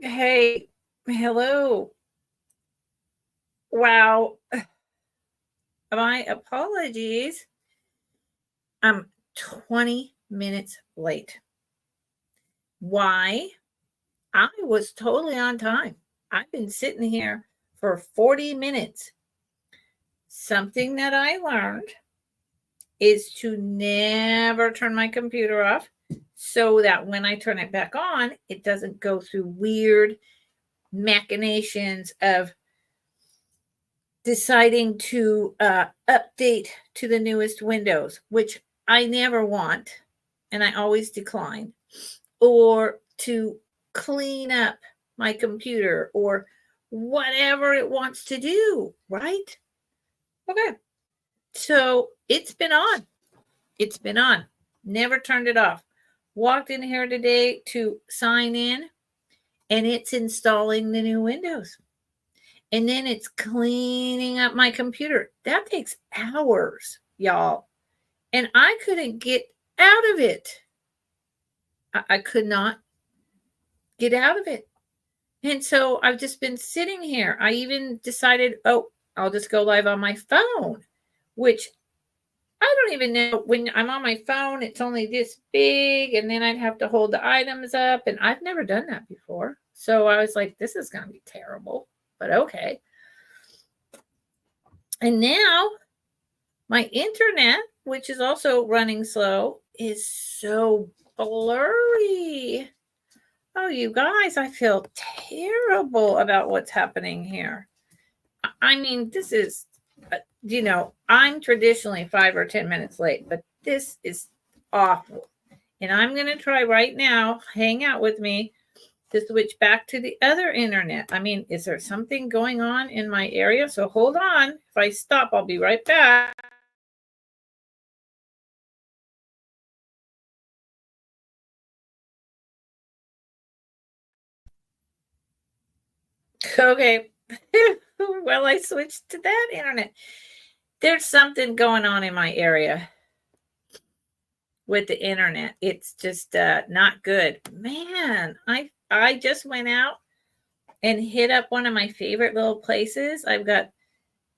Hey, hello. Wow. My apologies. I'm 20 minutes late. Why? I was totally on time. I've been sitting here for 40 minutes. Something that I learned is to never turn my computer off so that when I turn it back on, it doesn't go through weird machinations of deciding to update to the newest Windows, which I never want and I always decline, or to clean up my computer or whatever it wants to do, right? Okay. So it's been on. It's been on. Never turned it off. Walked in here today to sign in and it's installing the new Windows. And then it's cleaning up my computer. That takes hours, y'all. And I couldn't get out of it. I could not get out of it. And so I've just been sitting here. I even decided, oh, I'll just go live on my phone, which I don't even know. When I'm on my phone, it's only this big, and then I'd have to hold the items up. And I've never done that before. So I was like, this is going to be terrible, but okay. And now my internet, which is also running slow, is so blurry. Oh, you guys, I feel terrible about what's happening here. I mean, this is, I'm traditionally 5 or 10 minutes late, but this is awful. And I'm going to try right now, hang out with me, to switch back to the other internet. I mean, is there something going on in my area? So hold on. If I stop, I'll be right back. Okay. Well, I switched to that internet. There's something going on in my area with the internet. It's just not good. Man, I just went out and hit up one of my favorite little places. I've got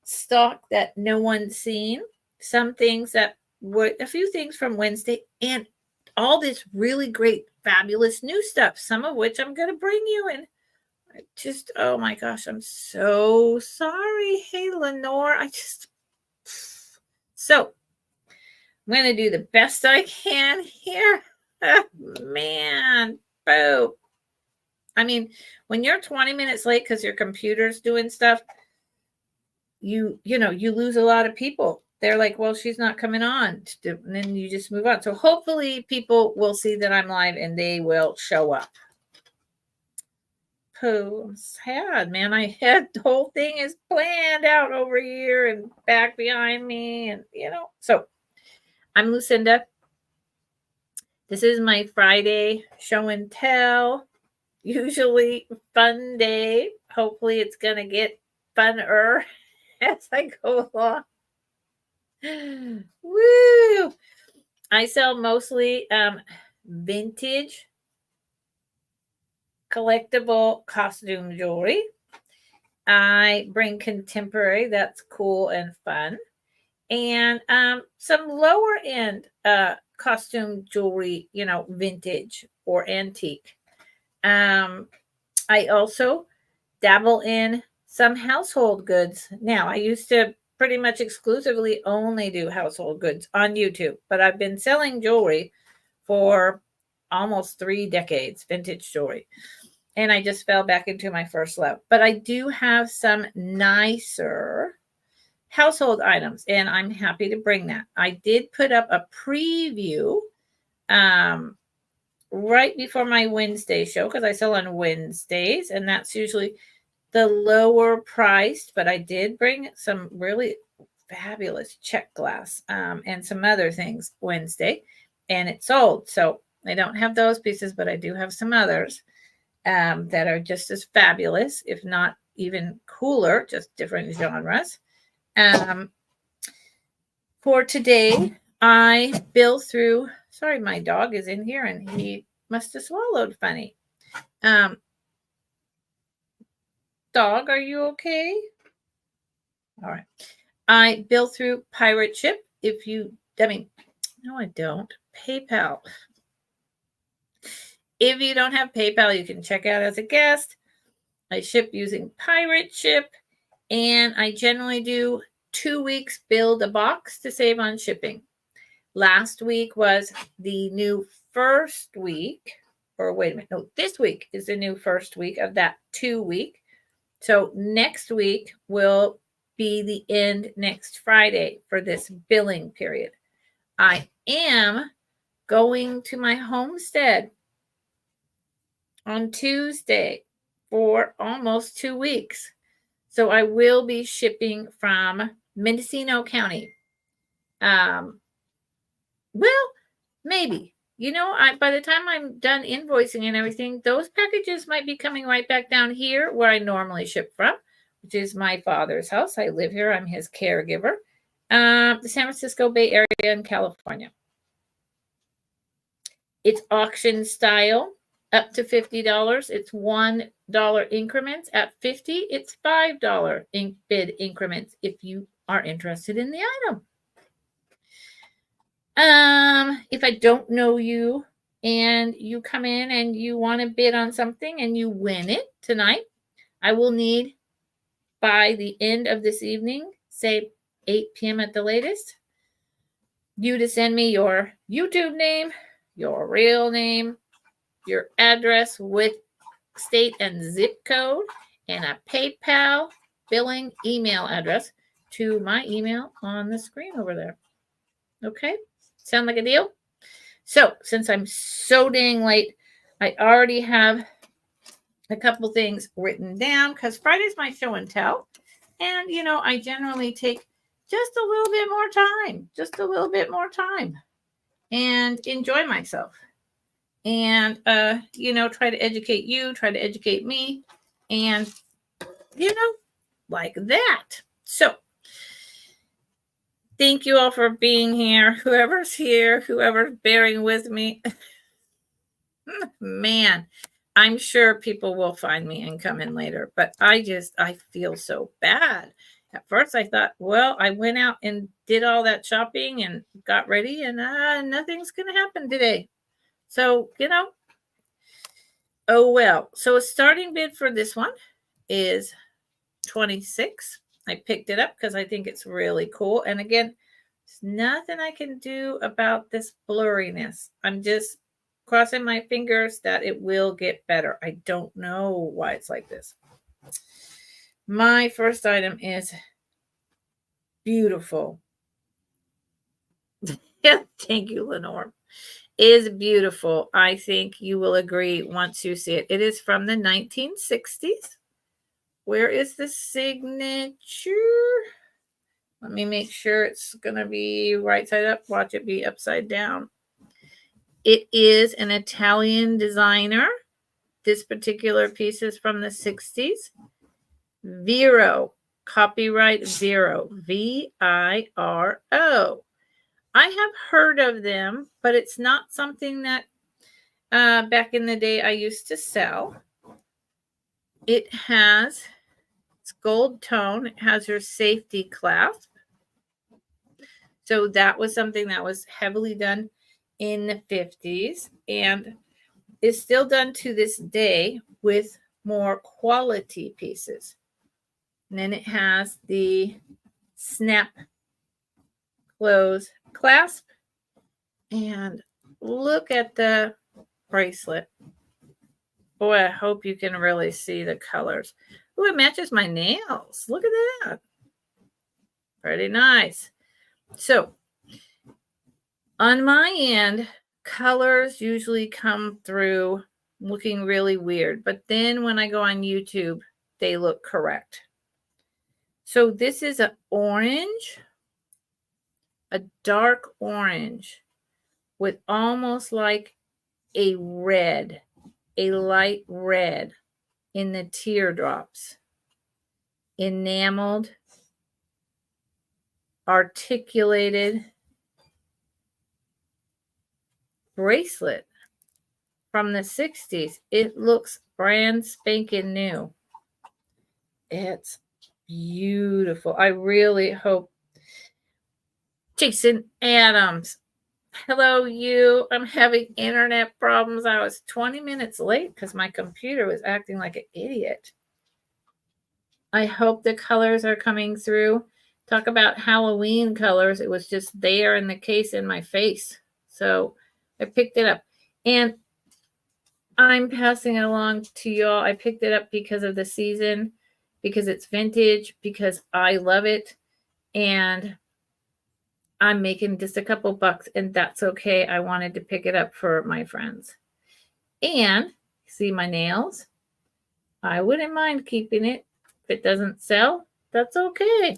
stock that no one's seen. Some things that were a few things from Wednesday and all this really great, fabulous new stuff, some of which I'm going to bring you in. Just, oh my gosh, I'm so sorry. Hey, Lenore, so I'm going to do the best I can here. Man, boo. I mean, when you're 20 minutes late because your computer's doing stuff, you lose a lot of people. They're like, well, she's not coming on. And then you just move on. So hopefully people will see that I'm live and they will show up. Oh, I'm sad, man. I had the whole thing is planned out over here and back behind me. And, so I'm Lucinda. This is my Friday show and tell. Usually fun day. Hopefully it's going to get funner as I go along. Woo! I sell mostly vintage collectible costume jewelry. I bring contemporary, that's cool and fun, and some lower end costume jewelry, vintage or antique. I also dabble in some household goods. Now, I used to pretty much exclusively only do household goods on YouTube, but I've been selling jewelry for almost 3 decades, vintage jewelry. And I just fell back into my first love. But I do have some nicer household items, and I'm happy to bring that. I did put up a preview right before my Wednesday show because I sell on Wednesdays, and that's usually the lower priced, but I did bring some really fabulous check glass and some other things Wednesday, and it sold. So I don't have those pieces, but I do have some others that are just as fabulous, if not even cooler, just different genres. For today, I bill through, sorry, my dog is in here and he must have swallowed funny. dog, are you okay? All right. I bill through pirate ship. No, I don't. PayPal. If you don't have PayPal, you can check out as a guest. I ship using pirate ship, and I generally do 2 weeks build a box to save on shipping. Last week was the new first week, or wait a minute, no, this week is the new first week of that 2 week. So next week will be the end next Friday for this billing period. I am going to my homestead on Tuesday for almost 2 weeks. So I will be shipping from Mendocino County. Well, maybe. By the time I'm done invoicing and everything, those packages might be coming right back down here where I normally ship from, which is my father's house. I live here. I'm his caregiver. The San Francisco Bay Area in California. It's auction style, up to $50. It's $1 increments. At $50, it's $5 bid increments if you are interested in the item. If I don't know you and you come in and you want to bid on something and you win it tonight, I will need by the end of this evening, say 8 p.m. at the latest, you to send me your YouTube name, your real name, your address with state and zip code, and a PayPal billing email address to my email on the screen over there. Okay? Sound like a deal? So, since I'm so dang late, I already have a couple things written down because Friday's my show and tell. And, I generally take just a little bit more time and enjoy myself. And, try to educate you, try to educate me, and, like that. So, thank you all for being here. Whoever's here, whoever's bearing with me. Man, I'm sure people will find me and come in later, but I feel so bad. At first I thought, well, I went out and did all that shopping and got ready and nothing's going to happen today. So, oh well. So a starting bid for this one is $26. I picked it up because I think it's really cool. And again, there's nothing I can do about this blurriness. I'm just crossing my fingers that it will get better. I don't know why it's like this. My first item is beautiful. Thank you, Lenore. Is beautiful. I think you will agree once you see it. It is from the 1960s. Where is the signature? Let me make sure it's going to be right side up. Watch it be upside down. It is an Italian designer. This particular piece is from the 60s. Viro. Copyright Viro. V-I-R-O. I have heard of them, but it's not something that back in the day I used to sell. It's gold tone. It has your safety clasp. So that was something that was heavily done in the 50s and is still done to this day with more quality pieces. And then it has the snap close clasp. And look at the bracelet. Boy, I hope you can really see the colors. Oh, it matches my nails. Look at that. Pretty nice. So, on my end, colors usually come through looking really weird. But then when I go on YouTube, they look correct. So this is an orange, a dark orange with almost like a red, a light red in the teardrops. Enameled, articulated bracelet from the 60s. It looks brand spanking new. It's beautiful. I really hope. Jason Adams. Hello, you. I'm having internet problems. I was 20 minutes late because my computer was acting like an idiot. I hope the colors are coming through. Talk about Halloween colors. It was just there in the case in my face. So I picked it up. And I'm passing it along to y'all. I picked it up because of the season, because it's vintage, because I love it. And I'm making just a couple bucks, and that's okay. I wanted to pick it up for my friends. And see my nails? I wouldn't mind keeping it. If it doesn't sell, that's okay.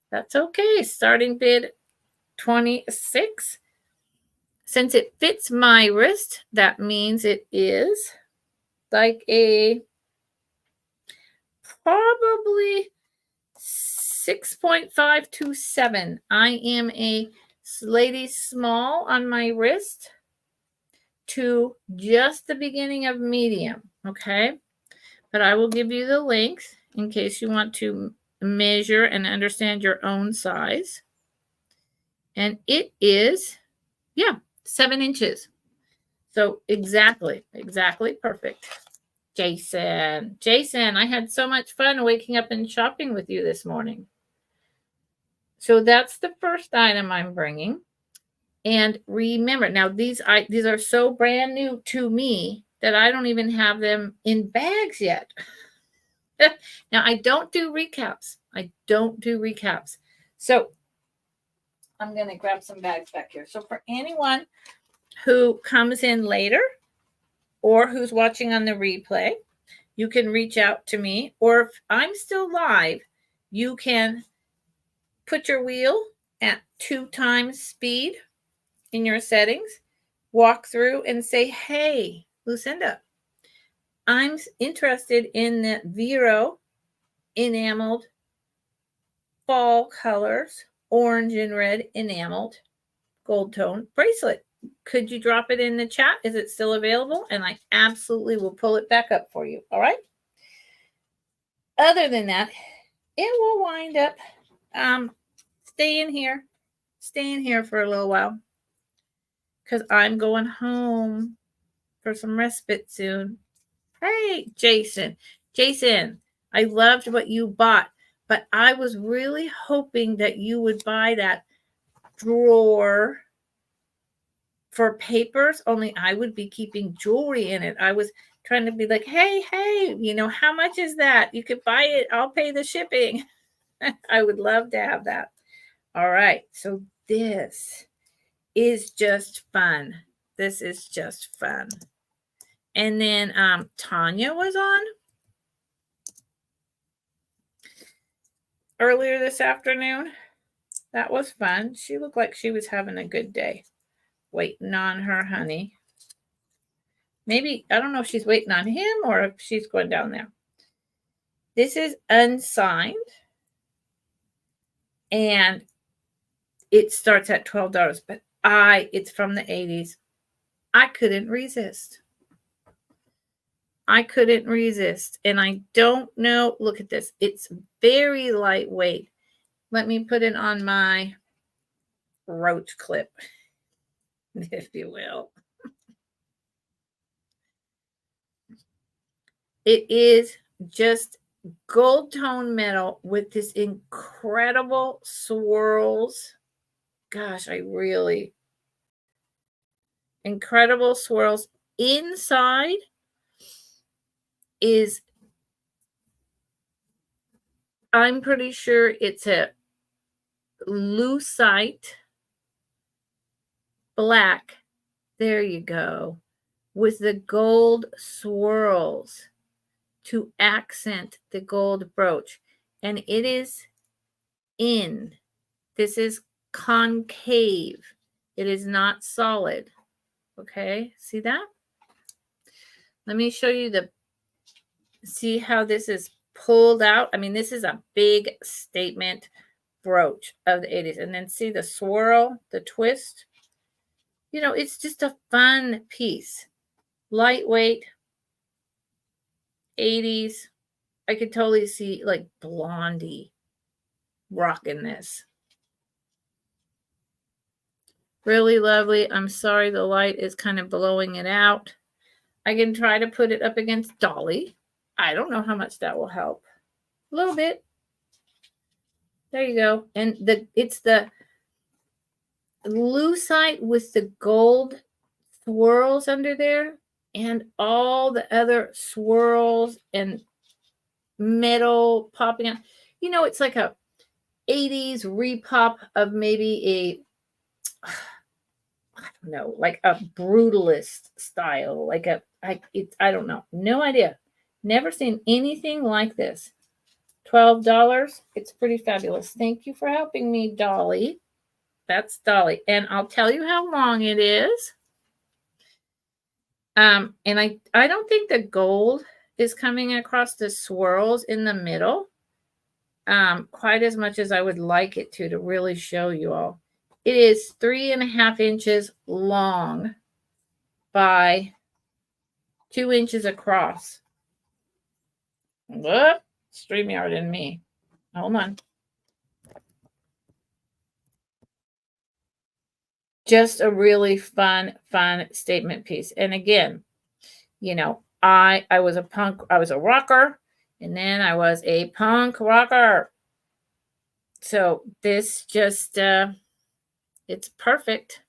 That's okay. Starting bid 26. Since it fits my wrist, that means it is like a probably 6.527. I am a lady small on my wrist to just the beginning of medium, okay? But I will give you the length in case you want to measure and understand your own size. And it is, 7 inches. So exactly perfect. Jason, I had so much fun waking up and shopping with you this morning. So that's the first item I'm bringing. And remember, now these are so brand new to me that I don't even have them in bags yet. Now I don't do recaps. So I'm going to grab some bags back here. So for anyone who comes in later or who's watching on the replay, you can reach out to me. Or if I'm still live, you can put your wheel at 2 times speed in your settings, walk through and say, hey, Lucinda, I'm interested in the Vero enameled fall colors, orange and red enameled gold tone bracelet. Could you drop it in the chat? Is it still available? And I absolutely will pull it back up for you. All right. Other than that, it will wind up staying here for a little while because I'm going home for some respite soon. Hey, Jason, I loved what you bought, but I was really hoping that you would buy that drawer for papers, only I would be keeping jewelry in it. I was trying to be like, hey, how much is that? You could buy it. I'll pay the shipping. I would love to have that. All right. So this is just fun. And then Tanya was on earlier this afternoon. That was fun. She looked like she was having a good day. Waiting on her honey. Maybe, I don't know if she's waiting on him or if she's going down there. This is unsigned. And it starts at $12. But it's from the 80s. I couldn't resist. And I don't know. Look at this. It's very lightweight. Let me put it on my roach clip, if you will. It is just gold tone metal with this incredible swirls. Gosh, incredible swirls. Inside is, I'm pretty sure it's a lucite black. There you go. With the gold swirls to accent the gold brooch. And it is this is concave. It is not solid. Okay, see that? Let me show you see how this is pulled out. I mean, this is a big statement brooch of the 80s. And then see the swirl, the twist. It's just a fun piece. Lightweight, 80s. I could totally see like Blondie rocking this. Really lovely. I'm sorry the light is kind of blowing it out. I can try to put it up against Dolly. I don't know how much that will help. A little bit. There you go. And it's the lucite with the gold swirls under there and all the other swirls and metal popping out. You know, it's like a 80s repop of maybe a, I don't know, like a brutalist style, like I don't know, no idea. Never seen anything like this. $12. It's pretty fabulous. Thank you for helping me, Dolly. That's Dolly. And I'll tell you how long it is. And I don't think the gold is coming across the swirls in the middle quite as much as I would like it to really show you all. It is 3.5 inches long by 2 inches across. Whoop, StreamYard and me. Hold on. Just a really fun statement piece. And again, you know, I was a punk, I was a rocker, and then I was a punk rocker. So this just, it's perfect.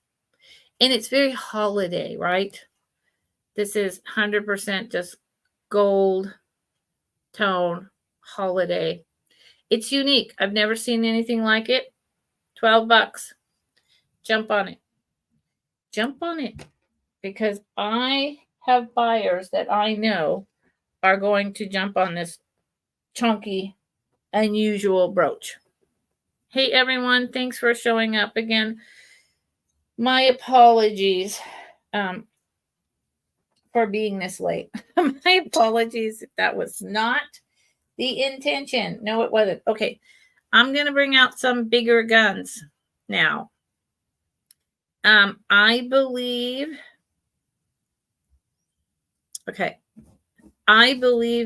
And it's very holiday, right? This is 100% just gold tone holiday. It's unique. I've never seen anything like it. $12. Jump on it. Jump on it. Because I have buyers that I know are going to jump on this chunky, unusual brooch. Hey, everyone. Thanks for showing up again. My apologies for being this late. My apologies if that was not the intention. No, it wasn't. Okay. I'm going to bring out some bigger guns now. I believe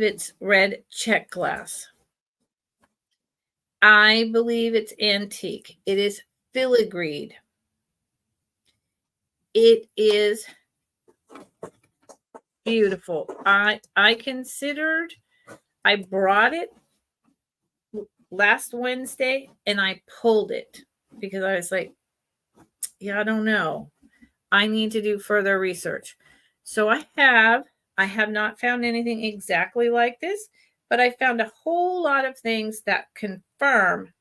it's red check glass. I believe it's antique. It is filigreed. It is beautiful. I brought it last Wednesday and I pulled it because I was like, yeah, I don't know. I need to do further research. So I have not found anything exactly like this, but I found a whole lot of things that confirm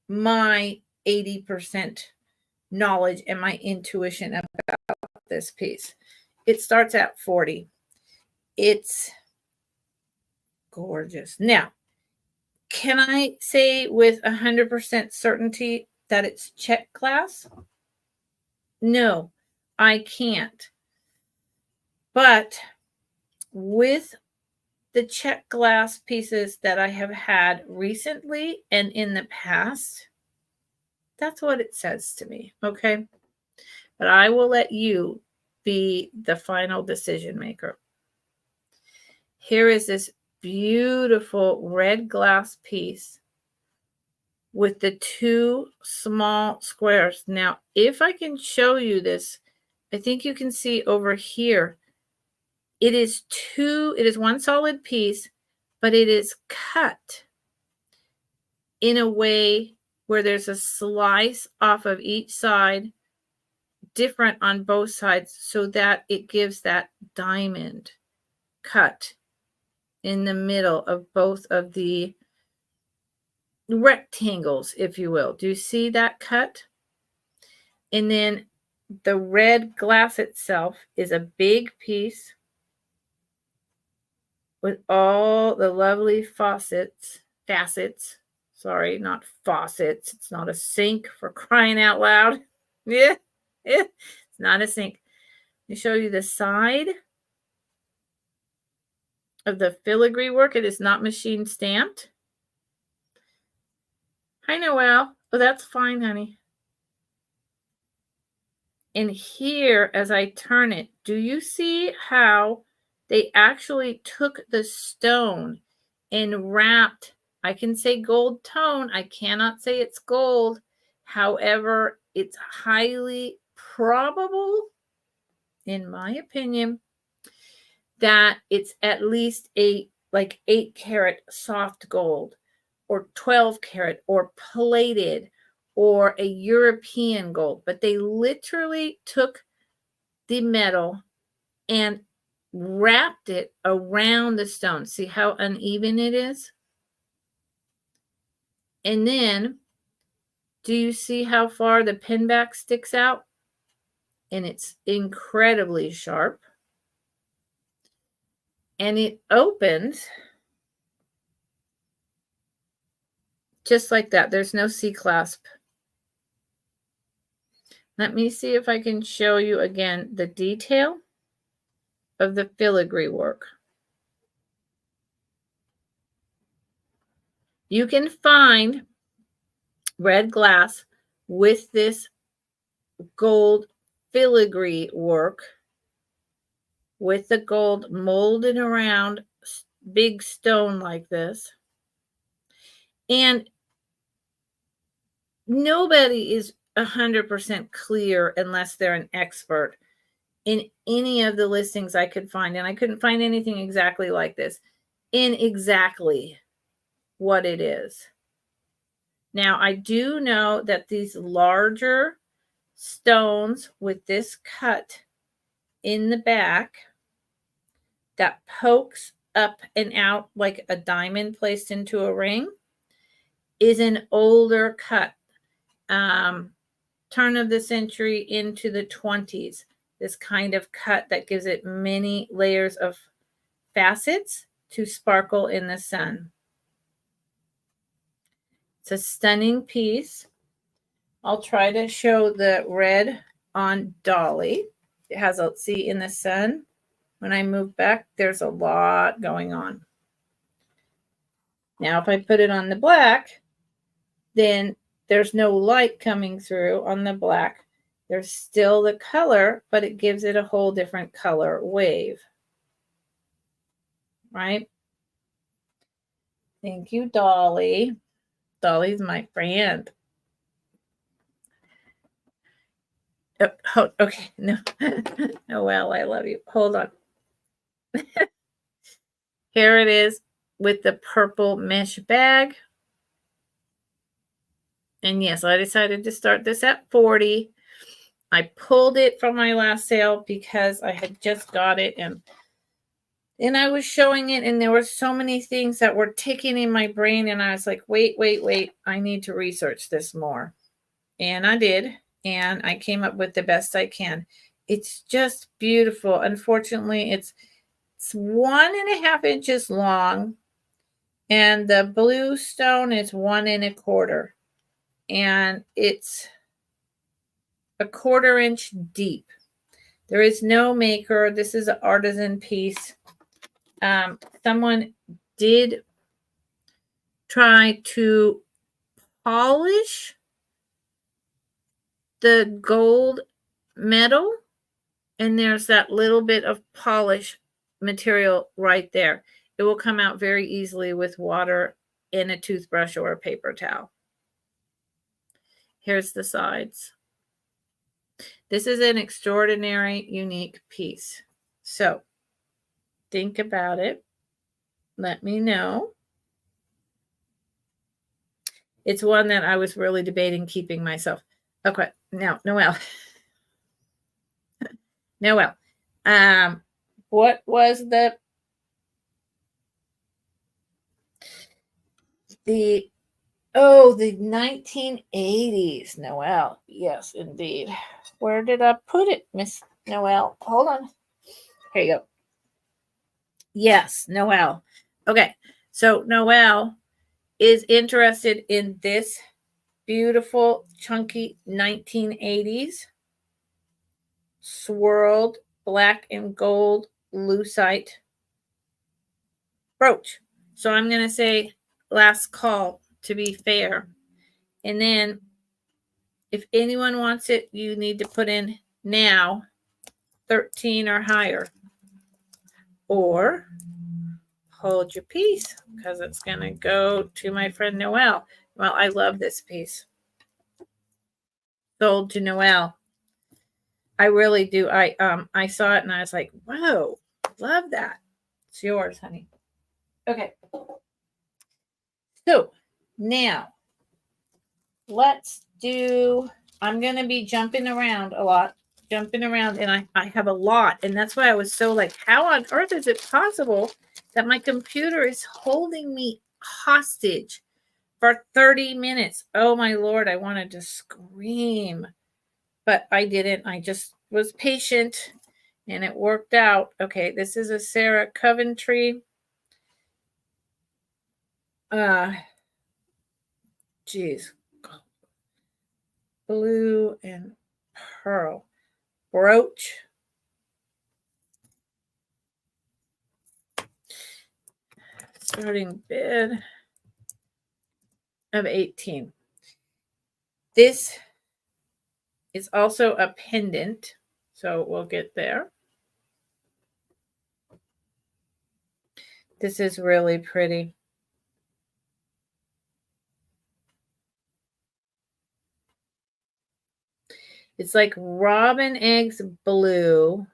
my 80% knowledge and my intuition about this piece. It starts at 40. It's gorgeous. Now, can I say with 100% certainty that it's check glass? No, I can't. But with the check glass pieces that I have had recently and in the past, that's what it says to me, okay? But I will let you be the final decision maker. Here is this beautiful red glass piece with the two small squares. Now, if I can show you this, I think you can see over here, it is one solid piece, but it is cut in a way where there's a slice off of each side, different on both sides, so that it gives that diamond cut in the middle of both of the rectangles, if you will. Do you see that cut? And then the red glass itself is a big piece with all the lovely facets. Sorry, not faucets. It's not a sink, for crying out loud. Yeah, it's not a sink. Let me show you the side of the filigree work. It is not machine stamped. Hi, Noelle. Oh, that's fine, honey. And here, as I turn it, do you see how they actually took the stone and wrapped. I can say gold tone. I cannot say it's gold. However, it's highly probable, in my opinion, that it's at least a like 8-carat soft gold or 12-carat or plated or a European gold. But they literally took the metal and wrapped it around the stone. See how uneven it is? And then, do you see how far the pin back sticks out? And it's incredibly sharp. And it opens just like that. There's no C-clasp. Let me see if I can show you again the detail of the filigree work. You can find red glass with this gold filigree work with the gold molded around big stone like this. And nobody is 100% clear unless they're an expert in any of the listings I could find. And I couldn't find anything exactly like this in exactly what it is. Now, I do know that these larger stones with this cut in the back that pokes up and out like a diamond placed into a ring is an older cut, turn of the century into the 20s. This kind of cut that gives it many layers of facets to sparkle in the sun. It's a stunning piece. I'll try to show the red on Dolly. It has a, see in the sun, when I move back, there's a lot going on. Now, if I put it on the black, then there's no light coming through on the black. There's still the color, but it gives it a whole different color wave. Right? Thank you, Dolly. Dolly's my friend. Oh, okay. No. Noelle, I love you. Hold on. Here it is with the purple mesh bag. And yes, I decided to start this at 40. I pulled it from my last sale because I had just got it and I was showing it and there were so many things that were ticking in my brain and I was like, wait. I need to research this more. And I did. And I came up with the best I can. It's just beautiful. Unfortunately, it's 1.5 inches long and the blue stone is 1 1/4. And it's 1/4 inch deep. There is no maker. This is an artisan piece. Someone did try to polish the gold metal, and there's that little bit of polish material right there. It will come out very easily with water in a toothbrush or a paper towel. Here's the sides. This is an extraordinary, unique piece. So think about it. Let me know. It's one that I was really debating keeping myself. Okay, now, Noelle. Noelle. What was the 1980s, Noelle. Yes, indeed. Where did I put it, Miss Noelle? Hold on. Here you go. Yes, Noelle. Okay, so Noelle is interested in this beautiful, chunky 1980s swirled black and gold lucite brooch. So I'm going to say last call to be fair. And then if anyone wants it, you need to put in now 13 or higher. Or hold your piece because it's going to go to my friend Noelle. Well, I love this piece. Sold to Noelle. I really do. I saw it and I was like, whoa, love that. It's yours, honey. Okay. So now let's do, I'm going to be jumping around a lot, and I have a lot. And that's why I was so like, how on earth is it possible that my computer is holding me hostage for 30 minutes? Oh my Lord, I wanted to scream, but I didn't. I just was patient and it worked out. Okay, this is a Sarah Coventry. Geez. Blue and pearl brooch. Starting bid of 18. This is also a pendant, so we'll get there. This is really pretty. It's like robin eggs blue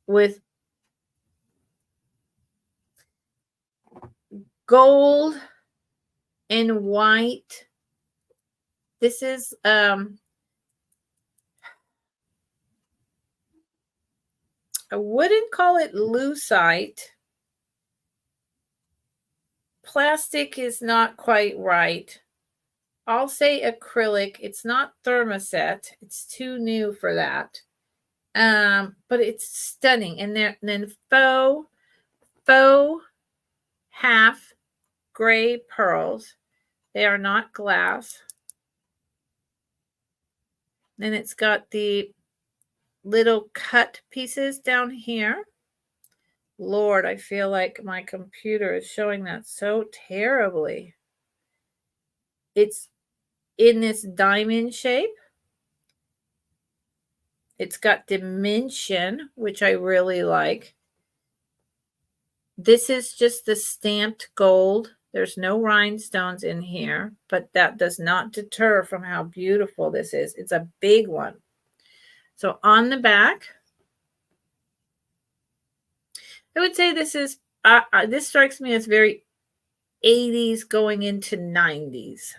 with gold and white. This is I wouldn't call it lucite. Plastic is not quite right. I'll say acrylic. It's not thermoset. It's too new for that. But it's stunning. And then faux half gray pearls. They are not glass. Then it's got the little cut pieces down here. Lord, I feel like my computer is showing that so terribly. It's in this diamond shape. It's got dimension, which I really like. This is just the stamped gold. There's no rhinestones in here, but that does not deter from how beautiful this is. It's a big one. So on the back, I would say this is, this strikes me as very 80s going into 90s.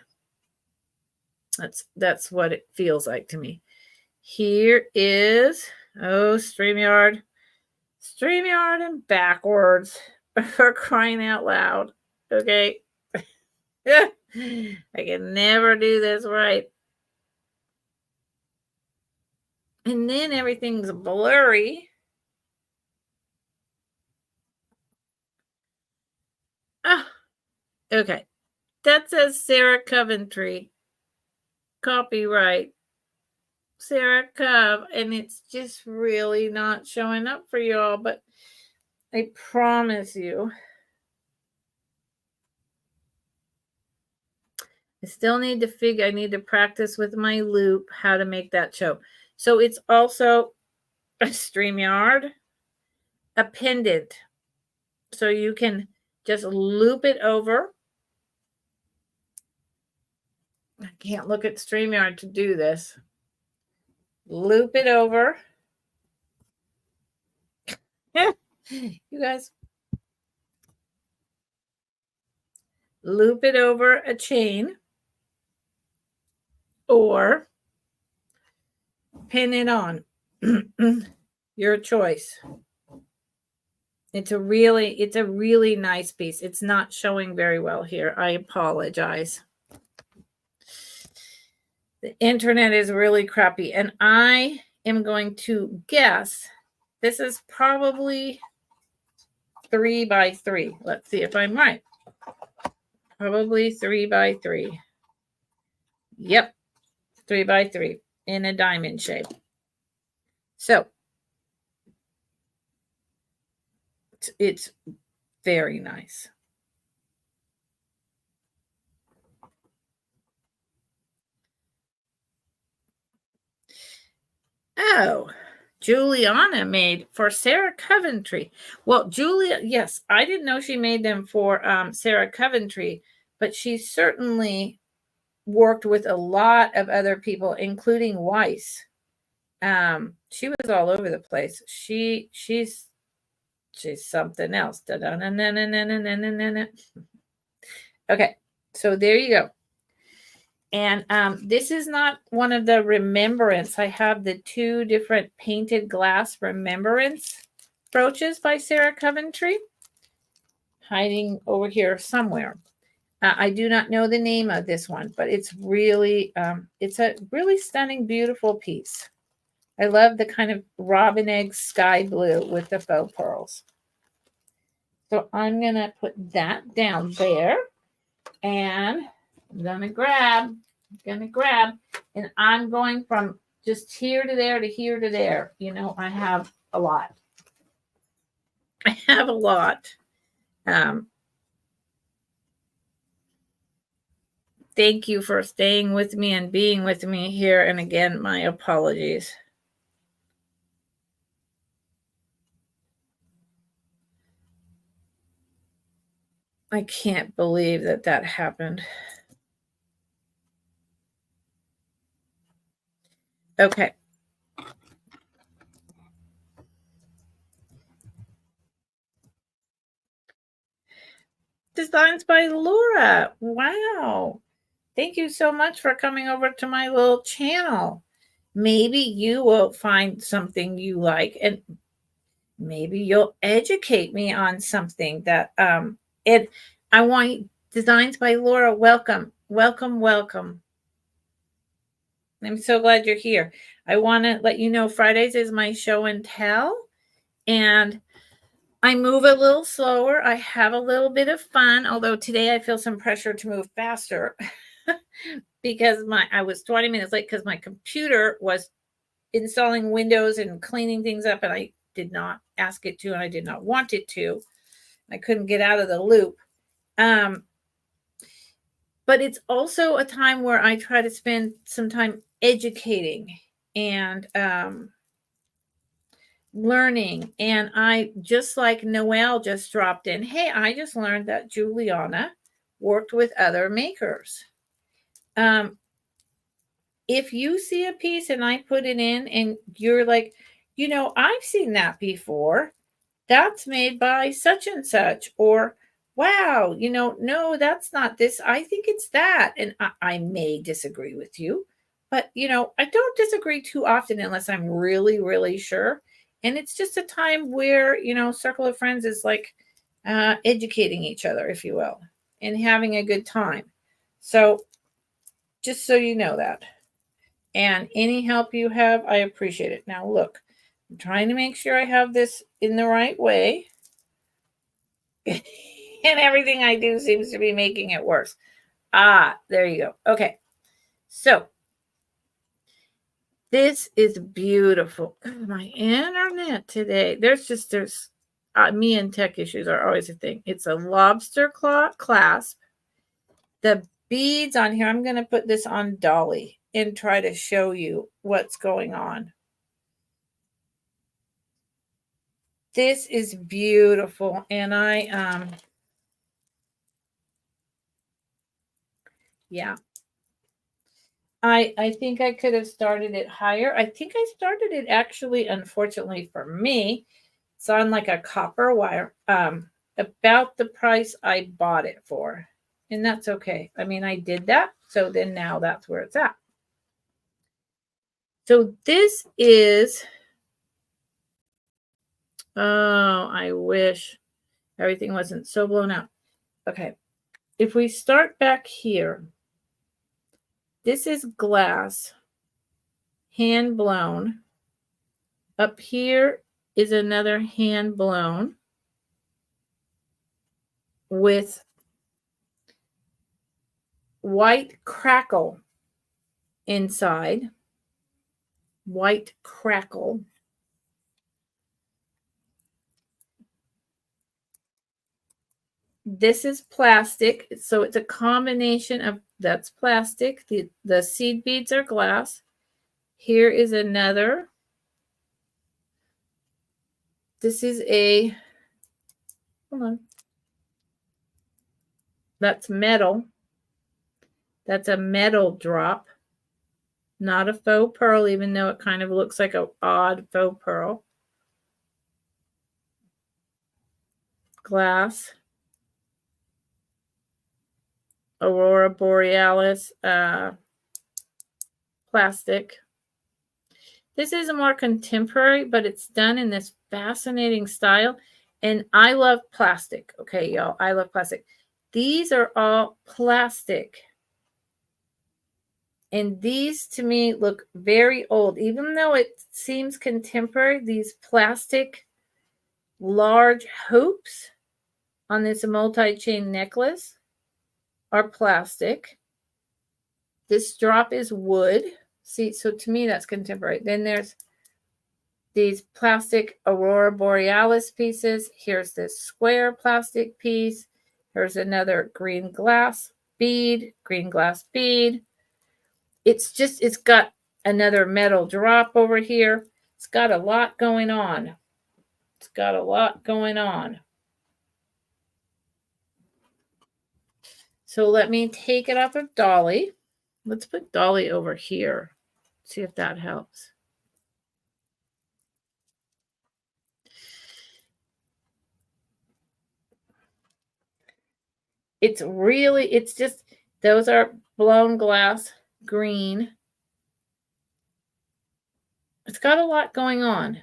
That's what it feels like to me. Here is, oh, StreamYard and backwards for crying out loud. Okay. I can never do this right. And then everything's blurry. Ah, okay. That says Sarah Coventry. Copyright. Sarah Cove. And it's just really not showing up for y'all, but I promise you. I still need to figure, I need to practice with my loop how to make that show. So it's also a StreamYard, a pendant. So you can just loop it over. I can't look at StreamYard to do this. Loop it over. You guys. Loop it over a chain or pin it on. Your choice. It's a really nice piece. It's not showing very well here. I apologize. The internet is really crappy, and I am going to guess this is probably 3 by 3. Let's see if I'm right. Probably 3 by 3. Yep, 3 by 3 in a diamond shape. So it's very nice. Oh, Juliana made for Sarah Coventry. Well, Julia, yes, I didn't know she made them for Sarah Coventry, but she certainly worked with a lot of other people, including Weiss. She was all over the place. She's something else. Okay, so there you go. And this is not one of the remembrance. I have the two different painted glass remembrance brooches by Sarah Coventry hiding over here somewhere. I do not know the name of this one, but it's really, it's a really stunning, beautiful piece. I love the kind of robin egg sky blue with the faux pearls. So I'm going to put that down there, and I'm going to grab, and I'm going from just here to there to here to there. You know, I have a lot. I have a lot. Thank you for staying with me and being with me here. And again, my apologies. I can't believe that that happened. Okay. Designs by Laura. Wow. Thank you so much for coming over to my little channel. Maybe you will find something you like, and maybe you'll educate me on something that and I want Designs by Laura. Welcome. I'm so glad you're here. I want to let you know Fridays is my show and tell, and I move a little slower. I have a little bit of fun, although today I feel some pressure to move faster because I was 20 minutes late because my computer was installing Windows and cleaning things up, and I did not ask it to, and I did not want it to. I couldn't get out of the loop. But it's also a time where I try to spend some time educating and learning. And I, just like Noelle just dropped in, hey, I just learned that Juliana worked with other makers. If you see a piece and I put it in and you're like, you know, I've seen that before, that's made by such and such, or wow, you know, no, that's not this. I think it's that. And I may disagree with you, but you know, I don't disagree too often unless I'm really, really sure. And it's just a time where, you know, circle of friends is like educating each other, if you will, and having a good time. So just so you know that. And any help you have, I appreciate it. Now, look, I'm trying to make sure I have this in the right way. And everything I do seems to be making it worse. There you go. Okay. So this is beautiful. My internet today. There's me and tech issues are always a thing. It's a lobster claw clasp. The beads on here, I'm going to put this on Dolly and try to show you what's going on. This is beautiful. And yeah. I think I could have started it higher. I think I started it actually, unfortunately for me, it's on like a copper wire, about the price I bought it for. And that's okay. I mean, I did that. So then now that's where it's at. So this is, oh, I wish everything wasn't so blown out. Okay. If we start back here, this is glass, hand blown. Up here is another hand blown with white crackle inside. White crackle. This is plastic, so it's a combination of, that's plastic. The seed beads are glass. Here is another This is a, hold on. That's metal. That's a metal drop. Not a faux pearl, even though it kind of looks like an odd faux pearl. Glass. Aurora Borealis plastic. This is a more contemporary, but it's done in this fascinating style. And I love plastic. Okay, y'all, I love plastic. These are all plastic. And these to me look very old. Even though it seems contemporary, these plastic large hoops on this multi-chain necklace are plastic. This drop is wood. See, so to me that's contemporary. Then there's these plastic Aurora Borealis pieces. Here's this square plastic piece. Here's another green glass bead, It's got another metal drop over here. It's got a lot going on. So let me take it off of Dolly. Let's put Dolly over here. See if that helps. It's just, those are blown glass green. It's got a lot going on.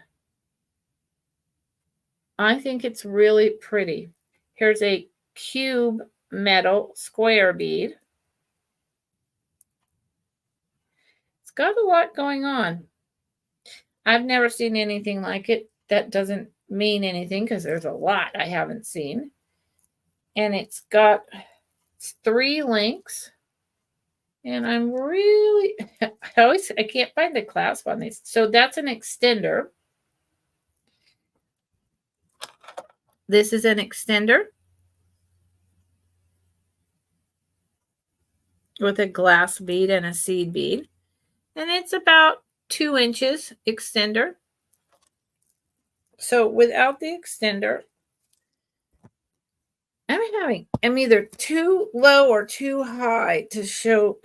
I think it's really pretty. Here's a cube metal square bead. It's got a lot going on. I've never seen anything like it. That doesn't mean anything because there's a lot I haven't seen. And it's got 3 links. And I'm really, I can't find the clasp on these. So that's an extender. This is an extender with a glass bead and a seed bead. And it's about 2 inches extender. So without the extender, I'm either too low or too high to show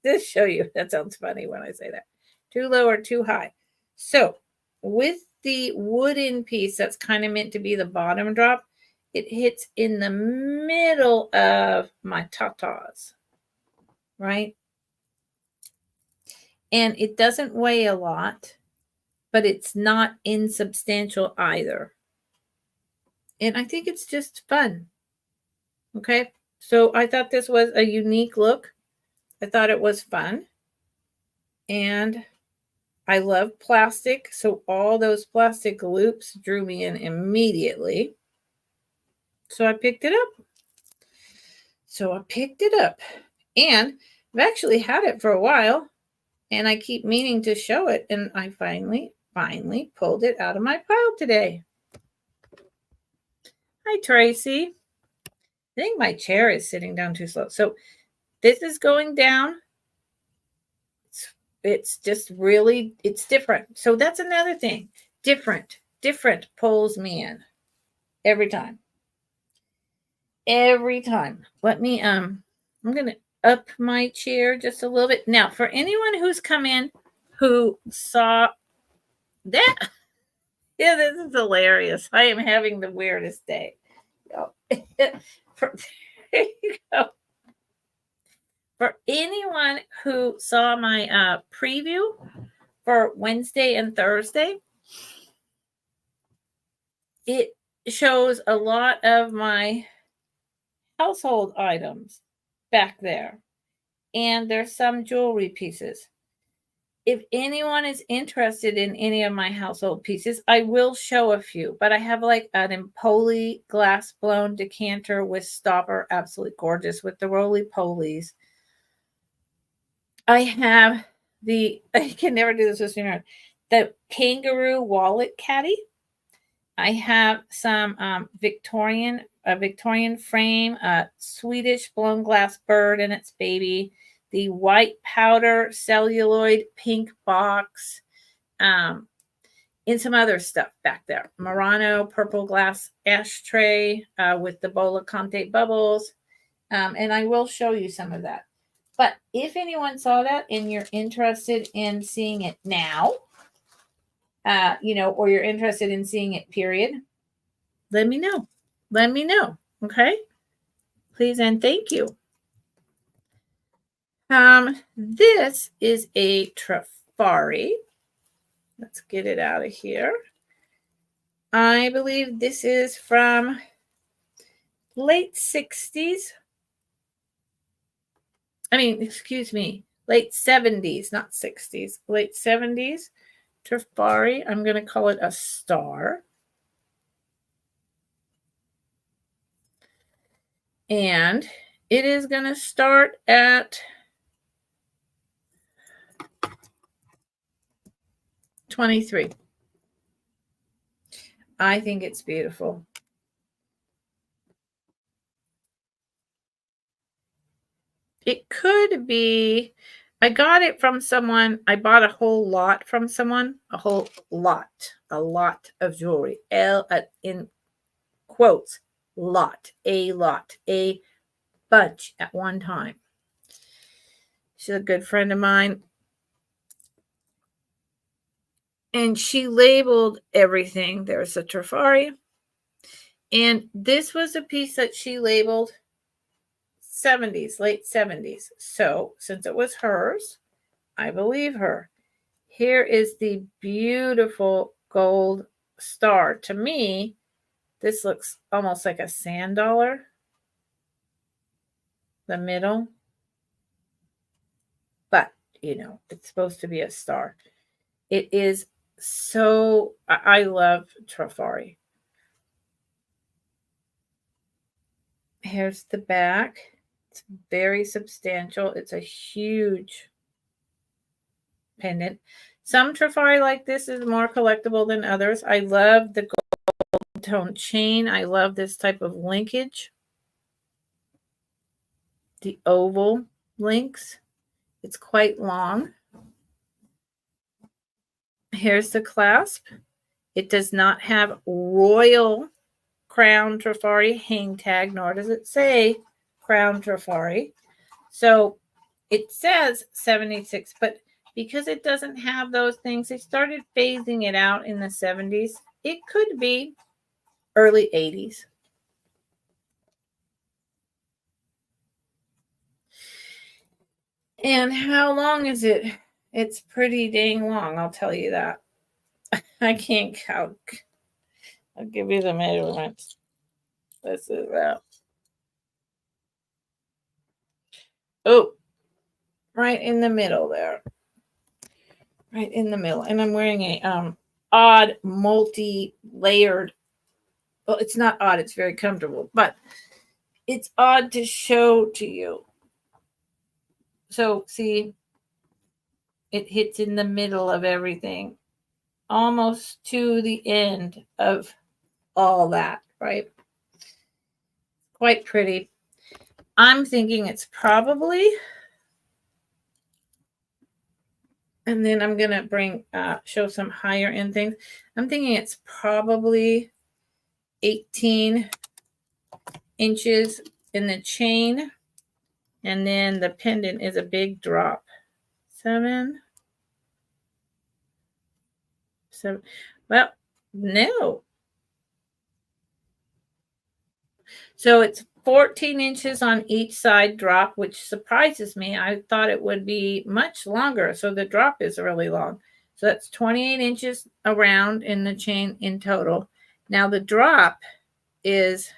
this show you. That sounds funny when I say that. Too low or too high. So with the wooden piece that's kind of meant to be the bottom drop, it hits in the middle of my tatas, right? And it doesn't weigh a lot, but it's not insubstantial either. And I think it's just fun. Okay, so I thought this was a unique look. I thought it was fun. And I love plastic, so all those plastic loops drew me in immediately. So I picked it up. And I've actually had it for a while, and I keep meaning to show it, and I finally pulled it out of my pile today. Hi, Tracy. I think my chair is sitting down too slow. So this is going down. It's just really, it's different. So that's another thing. Different pulls me in every time. Let me, I'm going to up my chair just a little bit. Now, for anyone who's come in who saw that, yeah, this is hilarious. I am having the weirdest day. There you go. For anyone who saw my preview for Wednesday and Thursday, it shows a lot of my household items back there. And there's some jewelry pieces. If anyone is interested in any of my household pieces, I will show a few. But I have like an Empoli glass blown decanter with stopper, absolutely gorgeous, with the roly-polies. I have I can never do this with me, the kangaroo wallet caddy. I have some Victorian frame, a Swedish blown glass bird and its baby, the white powder celluloid pink box. In and some other stuff back there. Murano purple glass ashtray with the Bola Conte bubbles. And I will show you some of that. But if anyone saw that and you're interested in seeing it now, or you're interested in seeing it, period, let me know. Let me know. Okay? Please and thank you. This is a Trafari. Let's get it out of here. I believe this is from late 60s. Excuse me, late 70s, not 60s, late 70s. Trafari. I'm going to call it a star. And it is going to start at $23. I think it's beautiful. It could be, I got it from someone. I bought a whole lot from someone, a lot of jewelry. In quotes, a bunch at one time. She's a good friend of mine. And she labeled everything. There's a Trafari. And this was a piece that she labeled 70s, late 70s. So since it was hers, I believe her. Here is the beautiful gold star. To me, this looks almost like a sand dollar. The middle. But, it's supposed to be a star. It is so, I love Trafari. Here's the back. It's very substantial. It's a huge pendant. Some Trafari like this is more collectible than others. I love the gold tone chain. I love this type of linkage. The oval links. It's quite long. Here's the clasp. It does not have royal crown Trafari hang tag, nor does it say crown Trafari. So it says 76, but because it doesn't have those things, they started phasing it out in the 70s. It could be early 80s. And how long is it? It's pretty dang long, I'll tell you that. I can't count. I'll give you the measurements. This is that. Oh, right in the middle there. Right in the middle. And I'm wearing a odd multi-layered. Well, it's not odd. It's very comfortable. But it's odd to show to you. So, see, it hits in the middle of everything. Almost to the end of all that, right? Quite pretty. I'm thinking it's probably, and then I'm going to show some higher end things. I'm thinking it's probably 18 inches in the chain. And then the pendant is a big drop. 7. Well, no. So it's 14 inches on each side drop, which surprises me. I thought it would be much longer. So the drop is really long. So that's 28 inches around in the chain in total. Now the drop is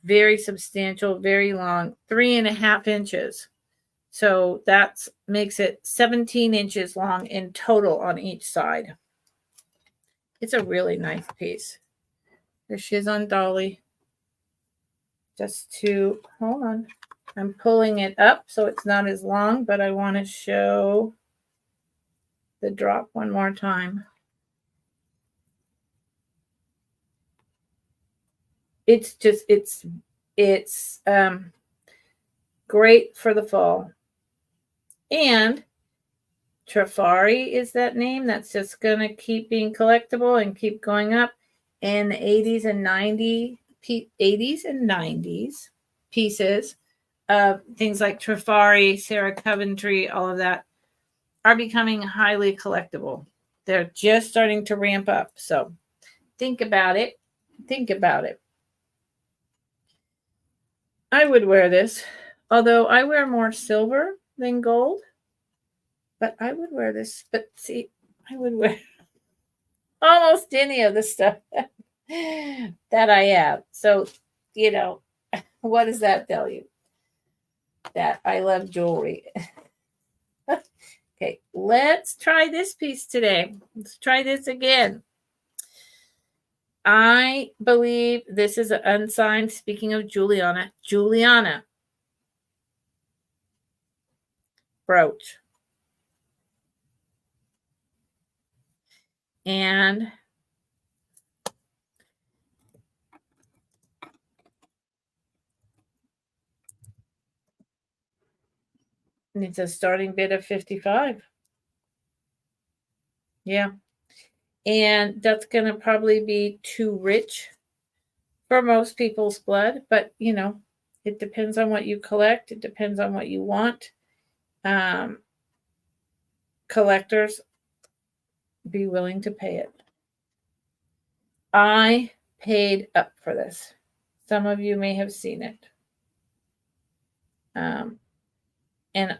very substantial, very long, 3.5 inches. So that makes it 17 inches long in total on each side. It's a really nice piece. There she is on Dolly. Hold on. I'm pulling it up so it's not as long, but I want to show the drop one more time. It's great for the fall. And Trifari is that name. That's just going to keep being collectible and keep going up. And the 80s and 90s pieces of things like Trifari, Sarah Coventry, all of that are becoming highly collectible. They're just starting to ramp up. So think about it. Think about it. I would wear this, although I wear more silver than gold. But I would wear this. But see, I would wear almost any of the stuff that I have. So, what does that tell you? That I love jewelry. Okay, let's try this piece today. Let's try this again. I believe this is an unsigned, speaking of Juliana brooch. And it's a starting bid of 55. Yeah. And that's going to probably be too rich for most people's blood. But, it depends on what you collect. It depends on what you want. Collectors be willing to pay it. I paid up for this. Some of you may have seen it. And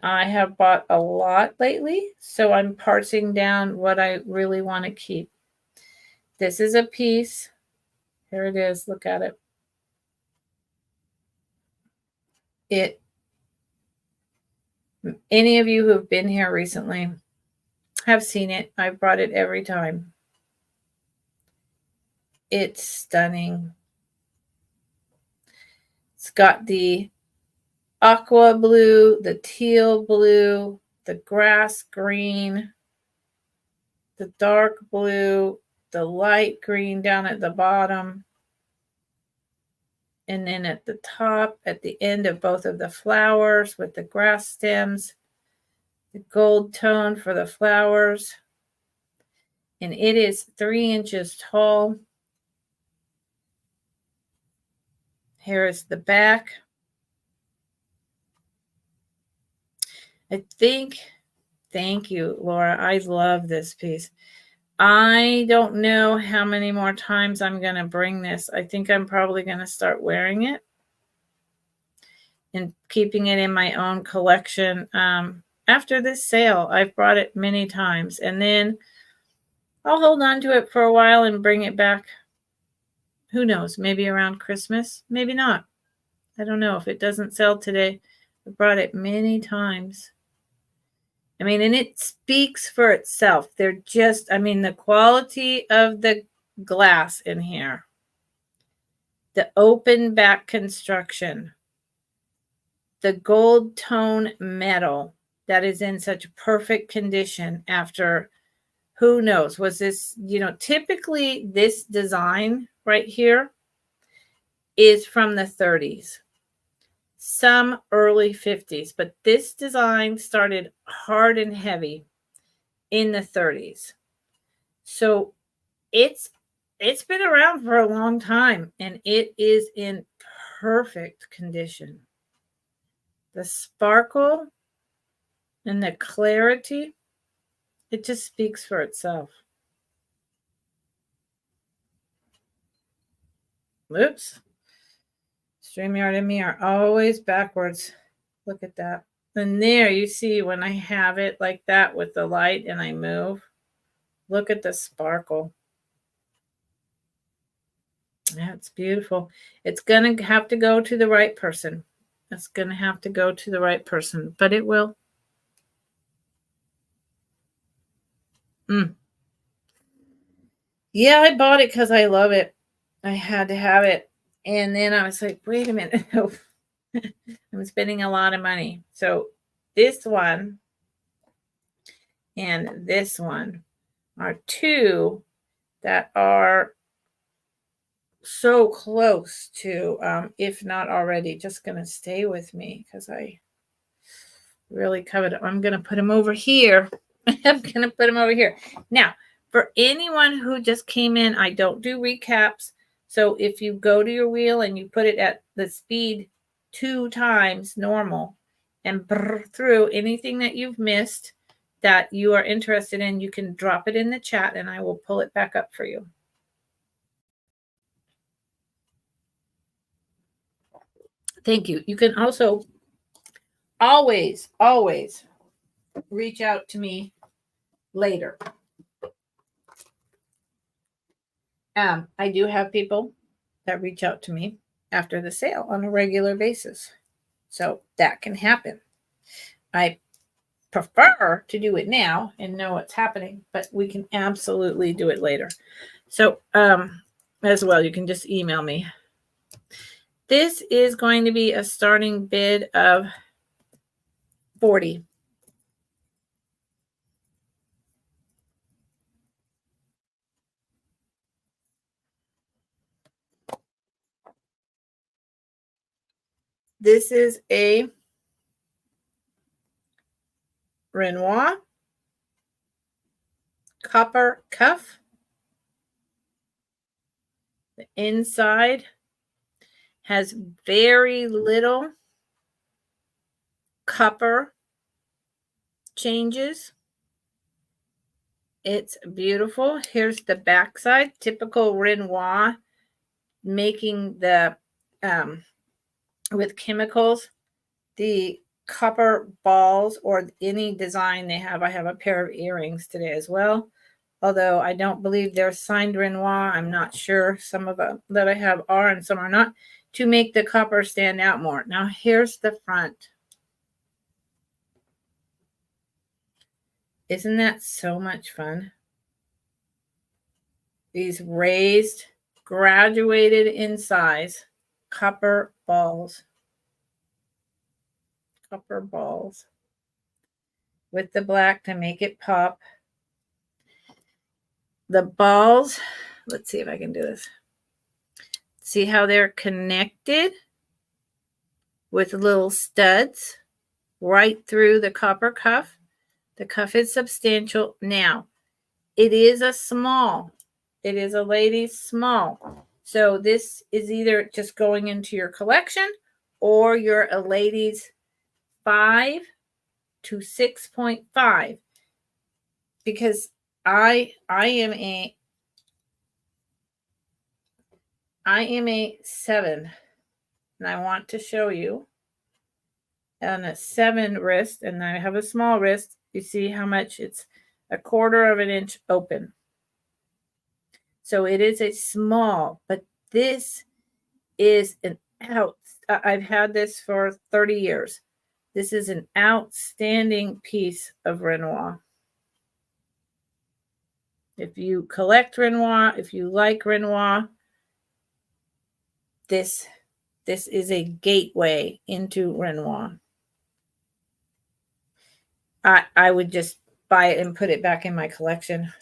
I have bought a lot lately, so I'm parsing down what I really want to keep. This is a piece. Here it is. Look at it. Any of you who have been here recently have seen it. I've brought it every time. It's stunning. It's got the aqua blue, the teal blue, the grass green, the dark blue, the light green down at the bottom. And then at the top, at the end of both of the flowers with the grass stems, the gold tone for the flowers. And it is 3 inches tall. Here is the back. Thank you, Laura. I love this piece. I don't know how many more times I'm going to bring this. I think I'm probably going to start wearing it and keeping it in my own collection. After this sale, I've brought it many times, and then I'll hold on to it for a while and bring it back. Who knows? Maybe around Christmas, maybe not. I don't know. If it doesn't sell today, I brought it many times. I mean, and it speaks for itself. The quality of the glass in here, the open back construction, the gold tone metal that is in such perfect condition after, who knows, was this, typically this design right here is from the 30s. Some early 50s, but this design started hard and heavy in the 30s. So it's been around for a long time, and it is in perfect condition. The sparkle and the clarity, it just speaks for itself. Oops. StreamYard and me are always backwards. Look at that. And there you see when I have it like that with the light and I move. Look at the sparkle. That's beautiful. It's going to have to go to the right person. It's going to have to go to the right person, but it will. Yeah, I bought it because I love it. I had to have it. And then I was like, wait a minute. I'm spending a lot of money. So this one and this one are two that are so close to, if not already, just going to stay with me because I really covered it. I'm going to put them over here I'm going to put them over here. Now, for anyone who just came in, I don't do recaps. So if you go to your wheel and you put it at the speed 2 times normal and through anything that you've missed that you are interested in, you can drop it in the chat and I will pull it back up for you. Thank you. You can also always reach out to me later. I do have people that reach out to me after the sale on a regular basis. So that can happen. I prefer to do it now and know what's happening, but we can absolutely do it later. So as well, you can just email me. This is going to be a starting bid of 40. This is a Renoir copper cuff. The inside has very little copper changes. It's beautiful. Here's the backside, typical Renoir, making the with chemicals, the copper balls or any design they have. I have a pair of earrings today as well, although I don't believe they're signed Renoir. I'm not sure. Some of them that I have are and some are not, to make the copper stand out more. Now here's the front. Isn't that so much fun? These raised, graduated in size copper balls. Copper balls with the black to make it pop. The balls, let's see if I can do this. See how they're connected with little studs right through the copper cuff. The cuff is substantial. Now, it is a small. It is a lady's small. So this is either just going into your collection or you're a ladies 5 to 6.5, because I am a 7, and I want to show you on a 7 wrist, and I have a small wrist. You see how much it's 1/4 of an inch open. So it is a small, but this is an out. I've had this for 30 years. This is an outstanding piece of Renoir. If you collect Renoir, if you like Renoir, this is a gateway into Renoir. I would just buy it and put it back in my collection.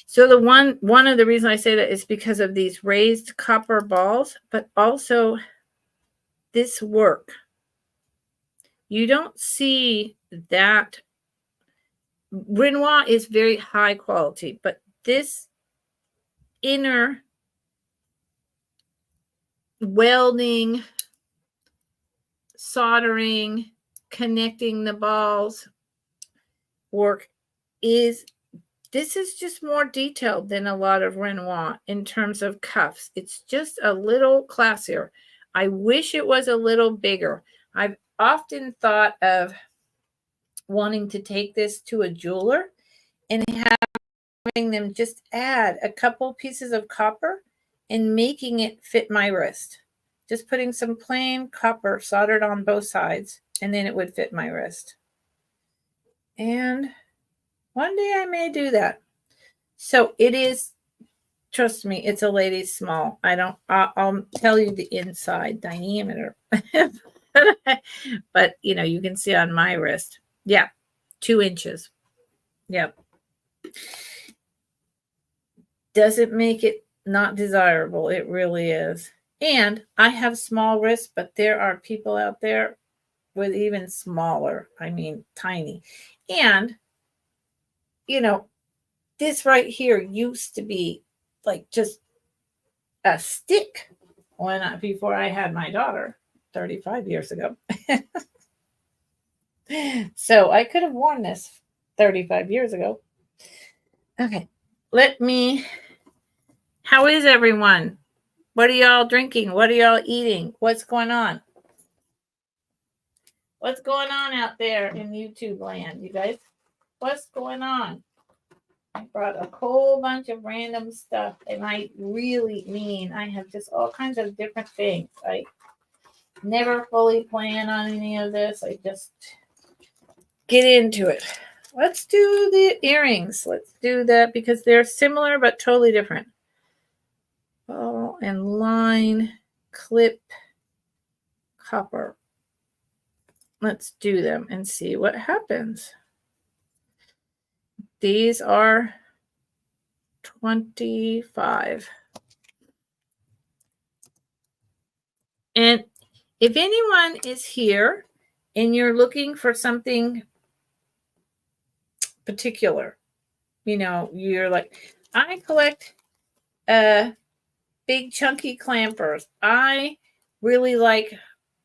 So the one of the reasons I say that is because of these raised copper balls, but also this work. You don't see that. Renoir is very high quality, but this inner welding, soldering, connecting the balls work is just more detailed than a lot of Renoir in terms of cuffs. It's just a little classier. I wish it was a little bigger. I've often thought of wanting to take this to a jeweler and having them just add a couple pieces of copper and making it fit my wrist. Just putting some plain copper soldered on both sides, and then it would fit my wrist. And one day I may do that. So it is, trust me, it's a lady's small. I'll tell you the inside diameter. But you can see on my wrist. Yeah, 2 inches. Yep. Doesn't make it not desirable. It really is. And I have small wrists, but there are people out there with even smaller. I mean, tiny. And, you know, this right here used to be like just a stick before I had my daughter 35 years ago. So I could have worn this 35 years ago. Okay. How is everyone? What are y'all drinking? What are y'all eating? What's going on? What's going on out there in YouTube land, you guys? What's going on? I brought a whole bunch of random stuff, and I really mean I have just all kinds of different things. I never fully plan on any of this. I just get into it. Let's do the earrings. Let's do that because they're similar but totally different. Ball and line, clip, copper. Let's do them and see what happens. These are 25. And if anyone is here and you're looking for something particular, you know, you're like, I collect big chunky clampers. I really like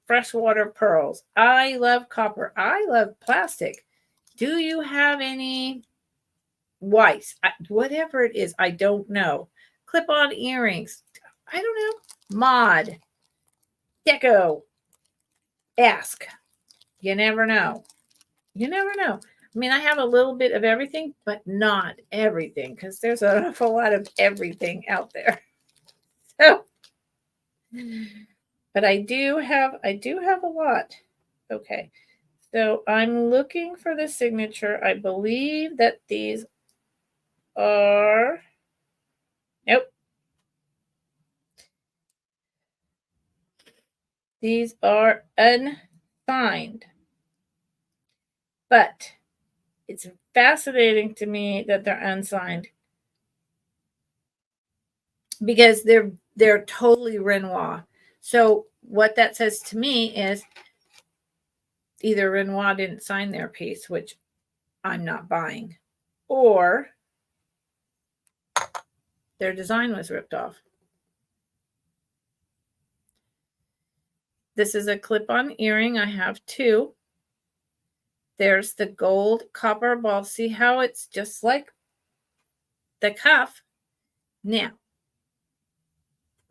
freshwater pearls. I love copper. I love plastic. Do you have any whites? Whatever it is, I don't know. Clip-on earrings. I don't know. Mod. Deco. Ask. You never know. You never know. I mean, I have a little bit of everything, but not everything because there's an awful lot of everything out there. So, but I do have a lot. Okay. So I'm looking for the signature. I believe that these are, nope. These are unsigned. But it's fascinating to me that they're unsigned because they're totally Renoir. So what that says to me is either Renoir didn't sign their piece, which I'm not buying, or their design was ripped off. This is a clip-on earring. I have two. There's the gold copper ball. See how it's just like the cuff? Now,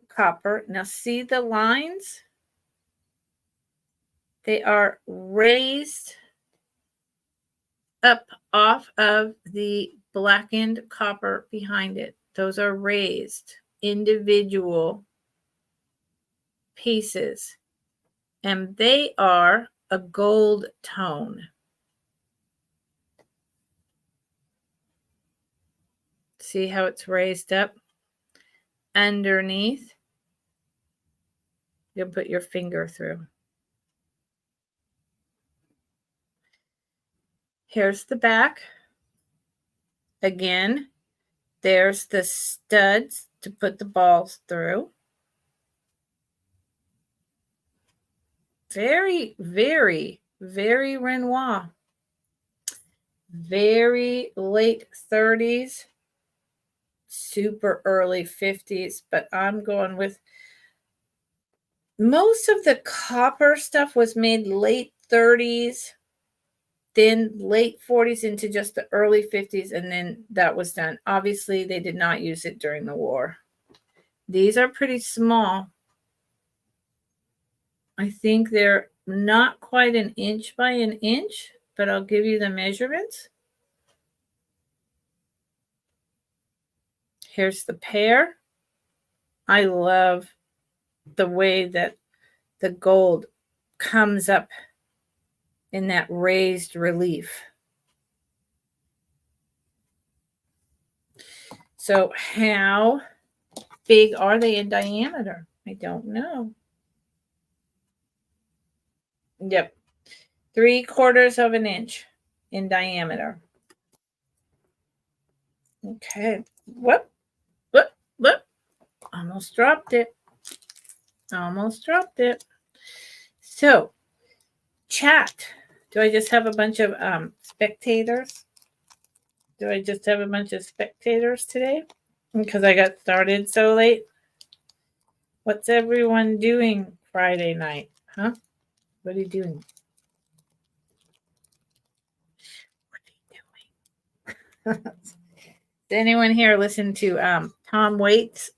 copper. Now see the lines? They are raised up off of the blackened copper behind it. Those are raised individual pieces. And they are a gold tone. See how it's raised up? Underneath, you'll put your finger through. Here's the back. Again, there's the studs to put the balls through. Very, very, very Renoir. Very late 30s, super early 50s, but I'm going with most of the copper stuff was made late 30s, then late 40s into just the early 50s, and then that was done. Obviously, they did not use it during the war. These are pretty small. I think they're not quite an inch by an inch, but I'll give you the measurements. Here's the pair. I love the way that the gold comes up in that raised relief. So how big are they in diameter? I don't know. Yep. 3/4 of an inch in diameter. Okay. Whoop. Almost dropped it. So chat. Do I just have a bunch of spectators? Do I just have a bunch of spectators today? Because I got started so late. What's everyone doing Friday night? Huh? What are you doing? What are you doing? Did anyone here listen to Tom Waits?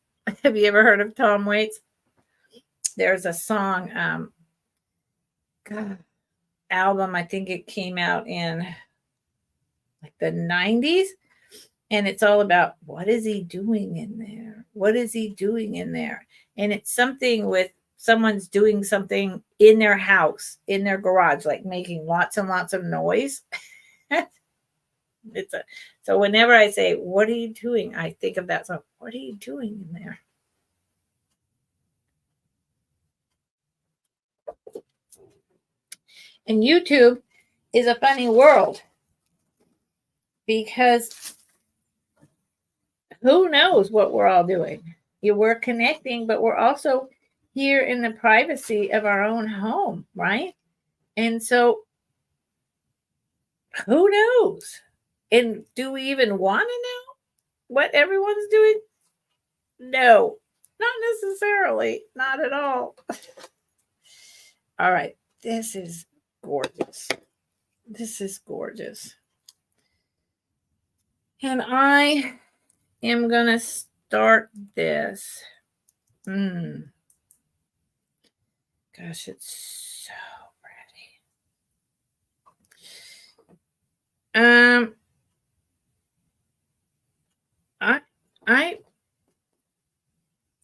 Have you ever heard of Tom Waits? There's a song, album, I think it came out in like the 90s. And it's all about what is he doing in there? What is he doing in there? And it's something with someone's doing something in their house, in their garage, like making lots and lots of noise. So whenever I say, what are you doing? I think of that song. What are you doing in there? And YouTube is a funny world because who knows what we're all doing? We're connecting, but we're also here in the privacy of our own home, right? And so who knows? And do we even want to know what everyone's doing? No, not necessarily. Not at all. All right. This is gorgeous. This is gorgeous. And I am going to start this. Gosh, it's so pretty.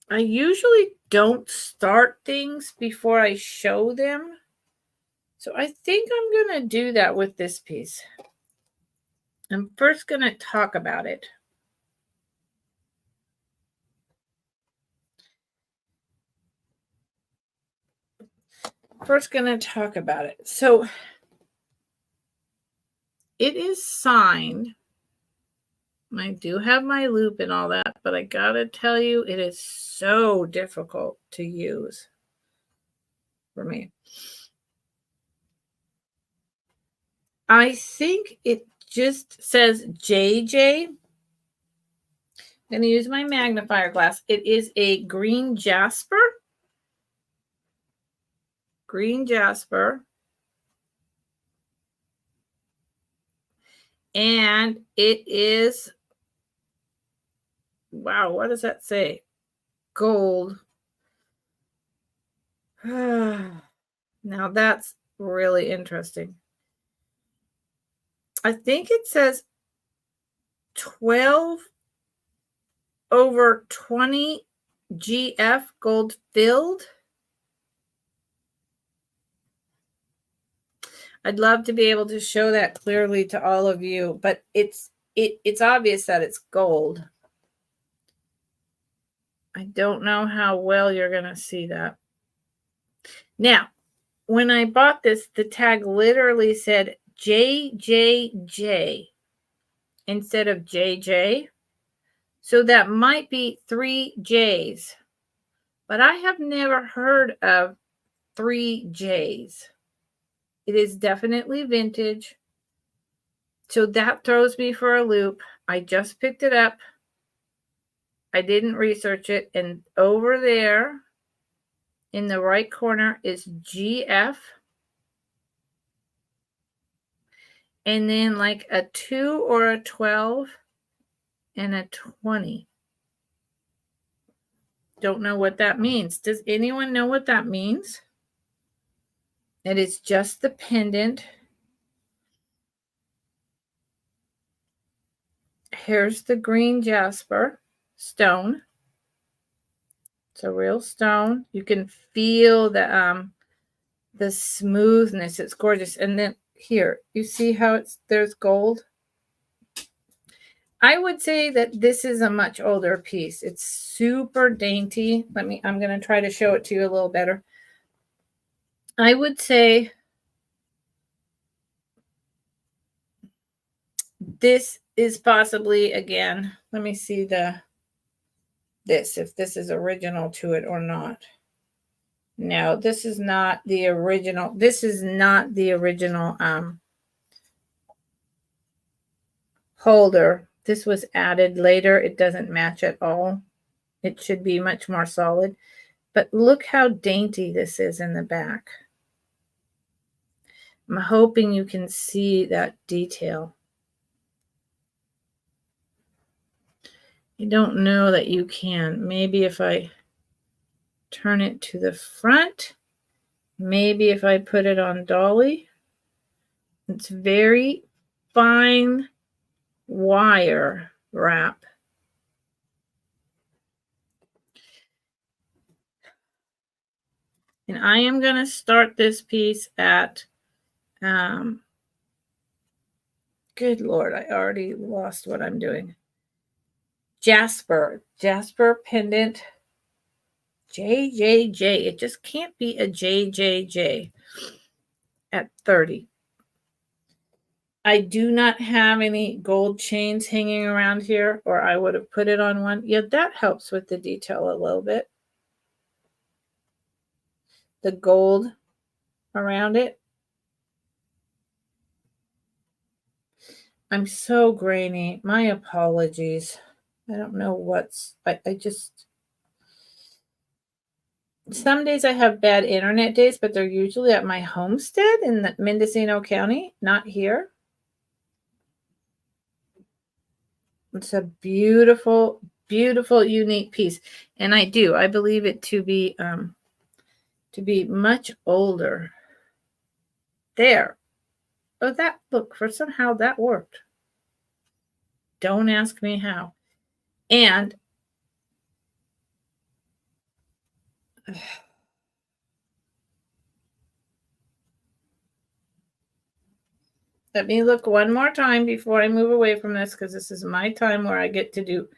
I usually don't start things before I show them. So I think I'm going to do that with this piece. I'm first going to talk about it. So it is signed. I do have my loop and all that, but I got to tell you, it is so difficult to use for me. I think it just says JJ. I'm going to use my magnifier glass. It is a green jasper. Green jasper. And it is, wow, what does that say? Gold. Now that's really interesting. I think it says 12 over 20 GF gold filled. I'd love to be able to show that clearly to all of you, but it's obvious that it's gold. I don't know how well you're going to see that. Now, when I bought this, the tag literally said JJJ instead of JJ. So that might be 3 J's. But I have never heard of 3 J's. It is definitely vintage. So that throws me for a loop. I just picked it up. I didn't research it. And over there in the right corner is GF. And then like a 2 or a 12 and a 20. Don't know what that means. Does anyone know what that means? It is just the pendant. Here's the green jasper stone. It's a real stone. You can feel the smoothness. It's gorgeous. And then here, you see how there's gold? I would say that this is a much older piece. It's super dainty. I'm going to try to show it to you a little better. I would say this is possibly, again, let me see if this is original to it or not. No, this is not the original. This is not the original holder. This was added later. It doesn't match at all. It should be much more solid. But look how dainty this is in the back. I'm hoping you can see that detail. I don't know that you can. Maybe if I turn it to the front, maybe if I put it on dolly. It's very fine wire wrap. And I am going to start this piece at, good Lord, I already lost what I'm doing. Jasper pendant, JJJ. It just can't be a JJJ at 30. I do not have any gold chains hanging around here, or I would have put it on one. Yeah, that helps with the detail a little bit. The gold around it. I'm so grainy. My apologies. I don't know what's, I just, some days I have bad internet days, but they're usually at my homestead in Mendocino County, not here. It's a beautiful, beautiful, unique piece. And I believe it to be much older. There. Oh, that, look, for somehow that worked. Don't ask me how. And let me look one more time before I move away from this, because this is my time where I get to do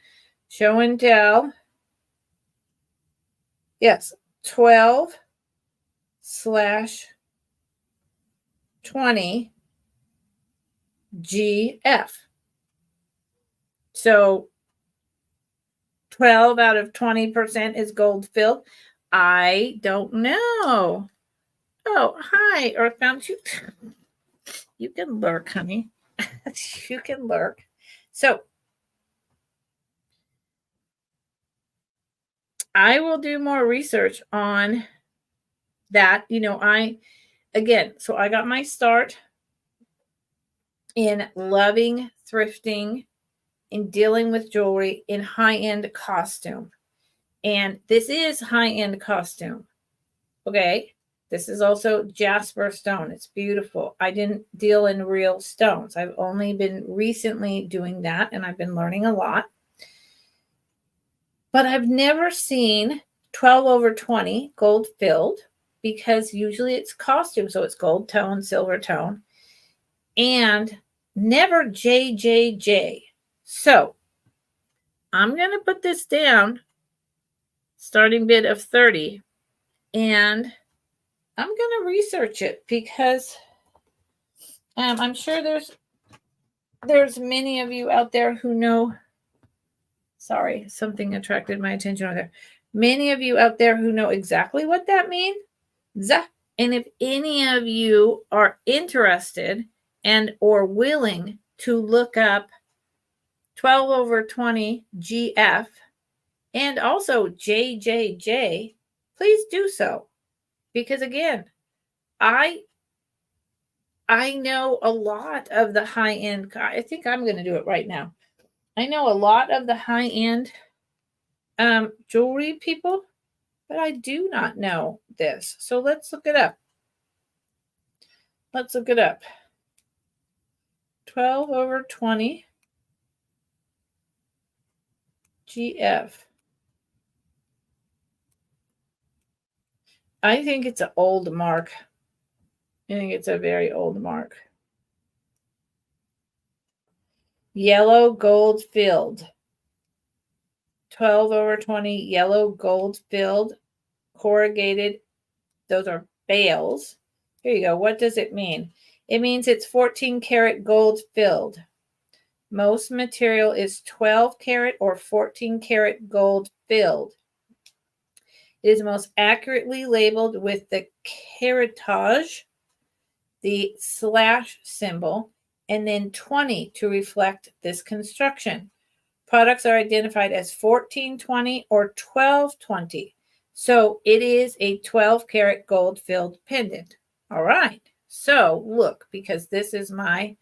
show and tell. Yes, 12/20 GF. So 12 out of 20% is gold filled. I don't know. Oh, hi, Earthbound. You can lurk, honey. You can lurk. So I will do more research on that. So I got my start in loving thrifting, in dealing with jewelry, in high-end costume. And this is high-end costume. Okay. This is also jasper stone. It's beautiful. I didn't deal in real stones. I've only been recently doing that, and I've been learning a lot. But I've never seen 12/20 gold filled, because usually it's costume. So it's gold tone, silver tone, and never JJJ. So I'm going to put this down, starting bid of 30, and I'm going to research it, because I'm sure there's many of you out there who know. Sorry, something attracted my attention over there. Many of you out there who know exactly what that means. And if any of you are interested and or willing to look up 12/20 GF and also JJJ, please do so. Because again, I know a lot of the high-end. I think I'm going to do it right now. I know a lot of the high-end jewelry people, but I do not know this. So let's look it up. 12/20 GF. I think it's an old mark. I think it's a very old mark. Yellow gold filled. 12/20 yellow gold filled, corrugated. Those are bales. Here you go. What does it mean? It means it's 14 karat gold filled. Most material is 12 karat or 14 karat gold filled. It is most accurately labeled with the caratage, the slash symbol, and then 20 to reflect this construction. Products are identified as 1420 or 1220. So it is a 12 karat gold filled pendant. All right. So look, because this is my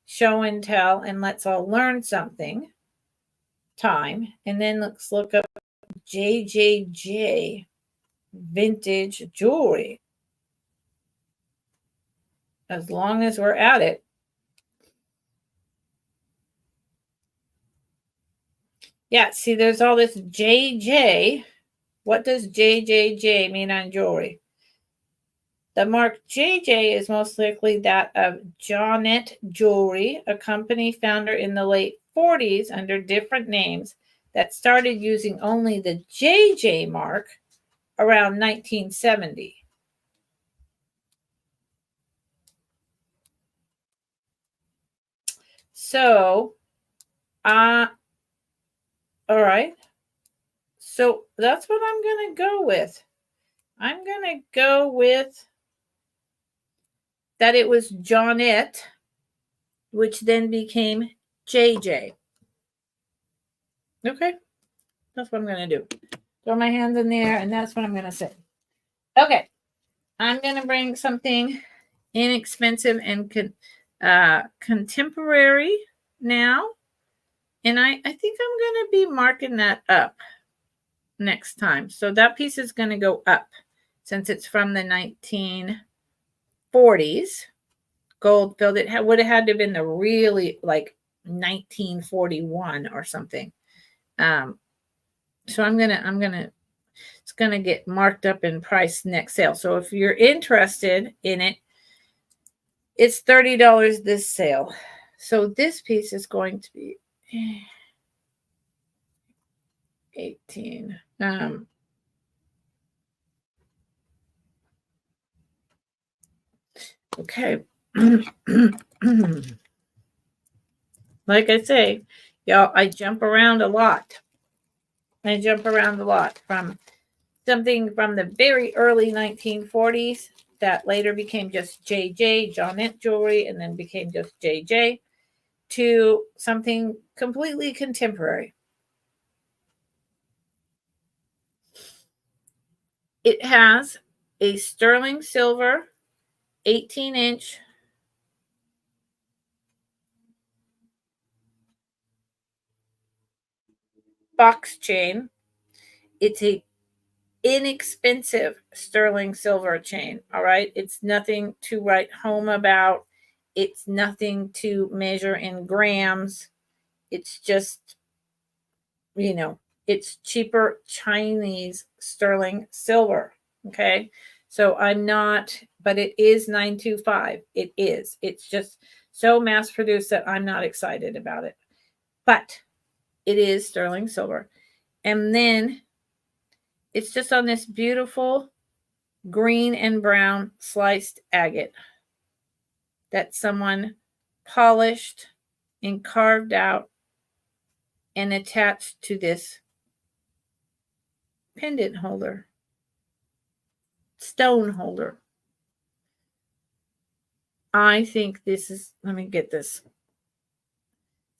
show and tell and let's all learn something time. And then let's look up JJJ vintage jewelry. As long as we're at it. Yeah, see, there's all this JJ. What does JJJ mean on jewelry? The mark JJ is most likely that of Johnnet Jewelry, a company founder in the late 40s under different names that started using only the JJ mark around 1970. So, all right. So that's what I'm going to go with. I'm going to go with that it was Johnnet, which then became JJ. Okay. That's what I'm going to do. Throw my hands in the air, and that's what I'm going to say. Okay. I'm going to bring something inexpensive and contemporary now. And I think I'm going to be marking that up next time. So that piece is going to go up since it's from the 1940s. Gold filled. It would have had to have been the really like 1941 or something. So I'm gonna it's gonna get marked up in price next sale. So if you're interested in it, it's $30 this sale. So this piece is going to be 18. Okay. Like I say, y'all, I jump around a lot. From something from the very early 1940s that later became just JJ, Johnnet Jewelry, and then became just JJ, to something completely contemporary. It has a sterling silver 18-inch box chain. It's a inexpensive sterling silver chain. All right. It's nothing to write home about. It's nothing to measure in grams. It's just, it's cheaper Chinese sterling silver. Okay. So but it is 925. It is. It's just so mass produced that I'm not excited about it. But it is sterling silver. And then it's just on this beautiful green and brown sliced agate that someone polished and carved out and attached to this pendant holder, stone holder. I think this is, let me get this.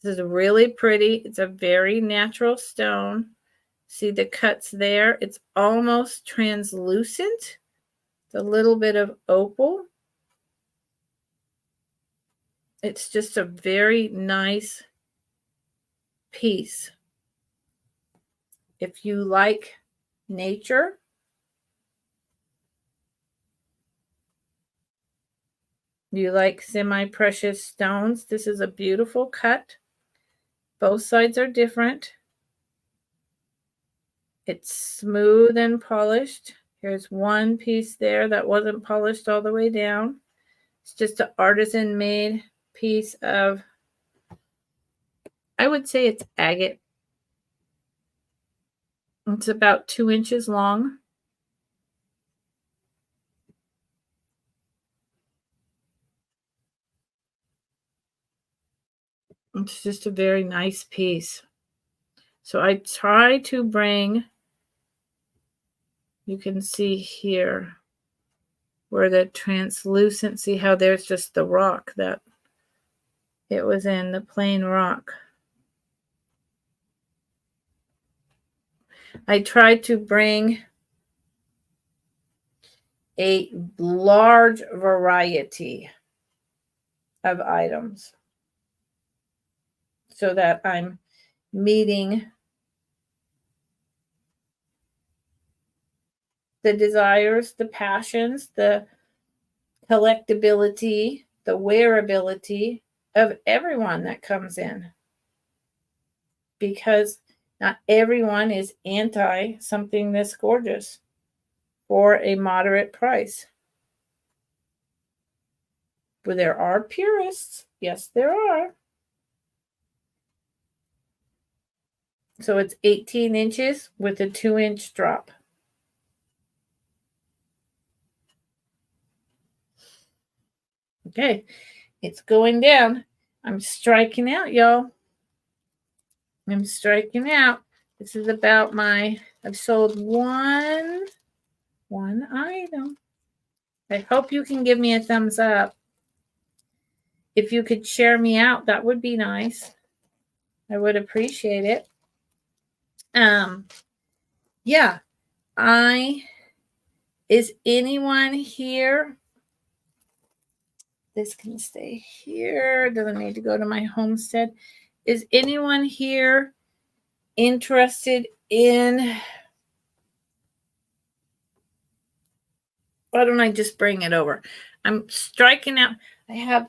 This is really pretty. It's a very natural stone. See the cuts there? It's almost translucent. It's a little bit of opal. It's just a very nice piece. If you like nature, you like semi-precious stones, this is a beautiful cut. Both sides are different. It's smooth and polished. Here's one piece there that wasn't polished all the way down. It's just an artisan made piece of, I would say it's agate. It's about 2 inches long. It's just a very nice piece. So I try to bring You can see here where the translucency, how there's just the rock that it was in, the plain rock. I tried to bring a large variety of items so that I'm meeting the desires, the passions, the collectability, the wearability of everyone that comes in. Because not everyone is anti something this gorgeous for a moderate price. But there are purists. Yes, there are. So it's 18 inches with a 2-inch drop. Okay, it's going down. I'm striking out, y'all. I'm striking out. This is about I've sold one item. I hope you can give me a thumbs up. If you could share me out, that would be nice. I would appreciate it. Yeah. Is anyone here? This can stay here. Doesn't need to go to my homestead. Is anyone here interested in, why don't I just bring it over? I'm striking out. I have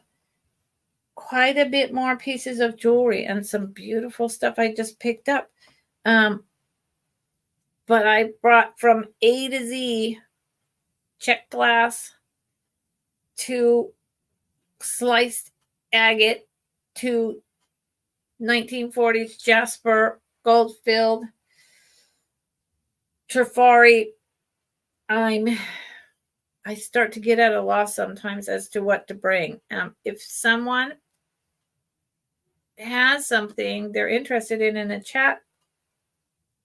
quite a bit more pieces of jewelry and some beautiful stuff I just picked up. But I brought from A to Z, check glass to sliced agate to 1940s jasper, gold filled, Trifari. I start to get at a loss sometimes as to what to bring. If someone has something they're interested in the chat,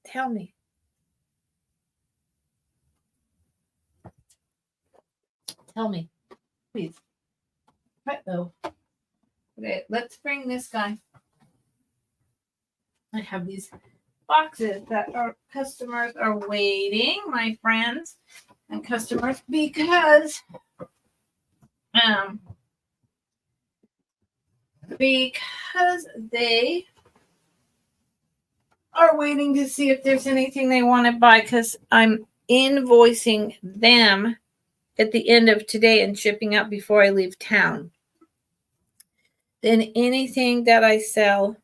tell me. Tell me, please. Uh-oh. Okay, let's bring this guy. I have these boxes that our customers are waiting, my friends and customers, because they are waiting to see if there's anything they want to buy, because I'm invoicing them at the end of today and shipping out before I leave town. Then anything that I sell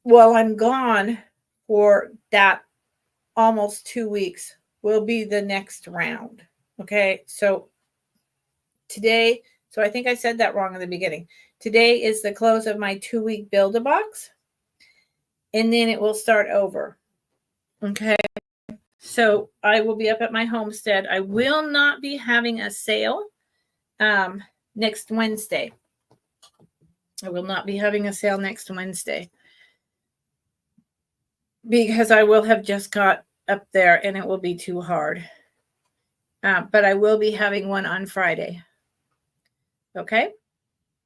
while I'm gone for that almost 2 weeks will be the next round. Okay, so today, so I think I said that wrong in the beginning. Today is the close of my 2-week Build-A-Box, and then it will start over. Okay, so I will be up at my homestead. I will not be having a sale next Wednesday. I will not be having a sale next Wednesday because I will have just got up there and it will be too hard. But I will be having one on Friday. Okay?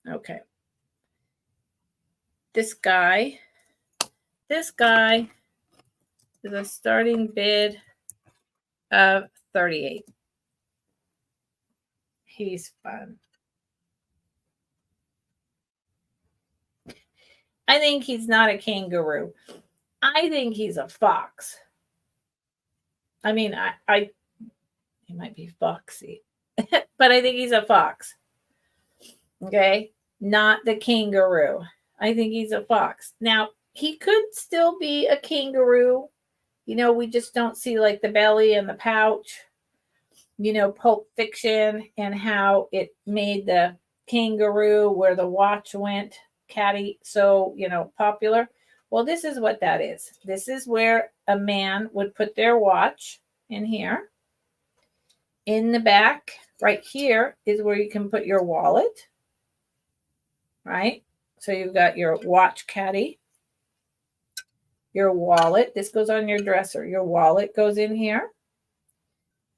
Okay. This guy is a starting bid of 38. He's fun. I think he's not a kangaroo. I think he's a fox. I mean, he might be foxy, but I think he's a fox. Okay? Not the kangaroo. I think he's a fox. Now, he could still be a kangaroo. You know, we just don't see like the belly and the pouch. You know, Pulp Fiction and how it made the kangaroo where the watch went caddy so, popular. Well, this is what that is. This is where a man would put their watch in here. In the back, right here, is where you can put your wallet. Right? So you've got your watch caddy, your wallet. This goes on your dresser. Your wallet goes in here.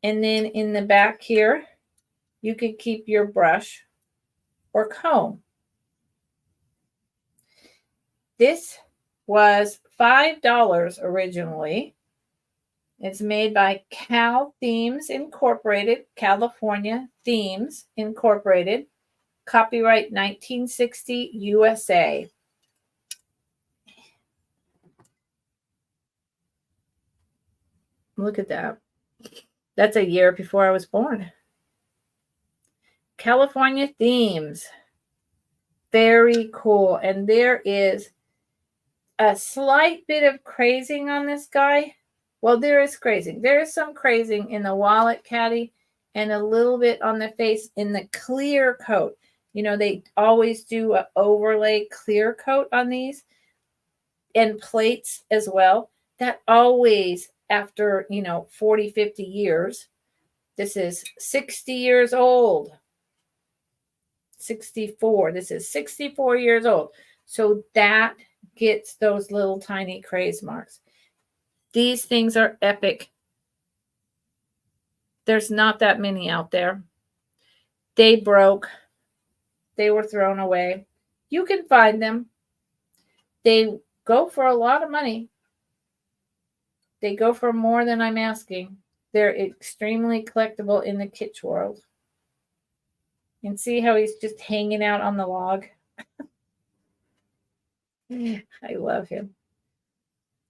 And then in the back here, you could keep your brush or comb. This was $5 originally. It's made by Cal Themes Incorporated, California Themes Incorporated, copyright 1960 USA. Look at that. That's a year before I was born. California Themes. Very cool. And there is a slight bit of crazing on this guy. Well, there is crazing. There is some crazing in the wallet caddy and a little bit on the face in the clear coat. You know, they always do an overlay clear coat on these and plates as well. That always, after, 40, 50 years, this is 60 years old. 64. This is 64 years old. So that gets those little tiny craze marks. These things are epic. There's not that many out there. They broke. They were thrown away. You can find them. They go for a lot of money. They go for more than I'm asking. They're extremely collectible in the kitsch world. And see how he's just hanging out on the log? I love him.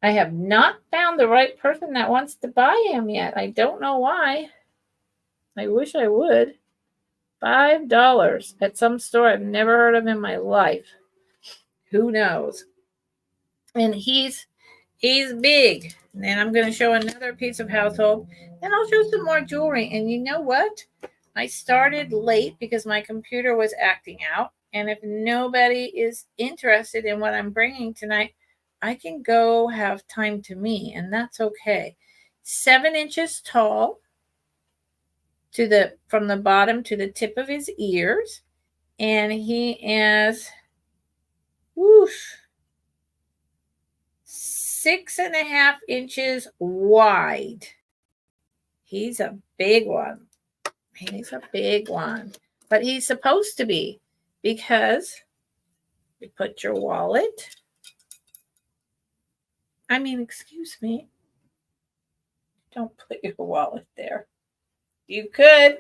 I have not found the right person that wants to buy him yet. I don't know why. I wish I would. $5 at some store I've never heard of in my life. Who knows? And he's big. And then I'm going to show another piece of household. Then I'll show some more jewelry. And you know what? I started late because my computer was acting out. And if nobody is interested in what I'm bringing tonight, I can go have time to me, and that's okay. 7 inches tall from the bottom to the tip of his ears. And he is 6.5 inches wide. He's a big one. He's a big one. But he's supposed to be, because you put your wallet. Excuse me. Don't put your wallet there. You could.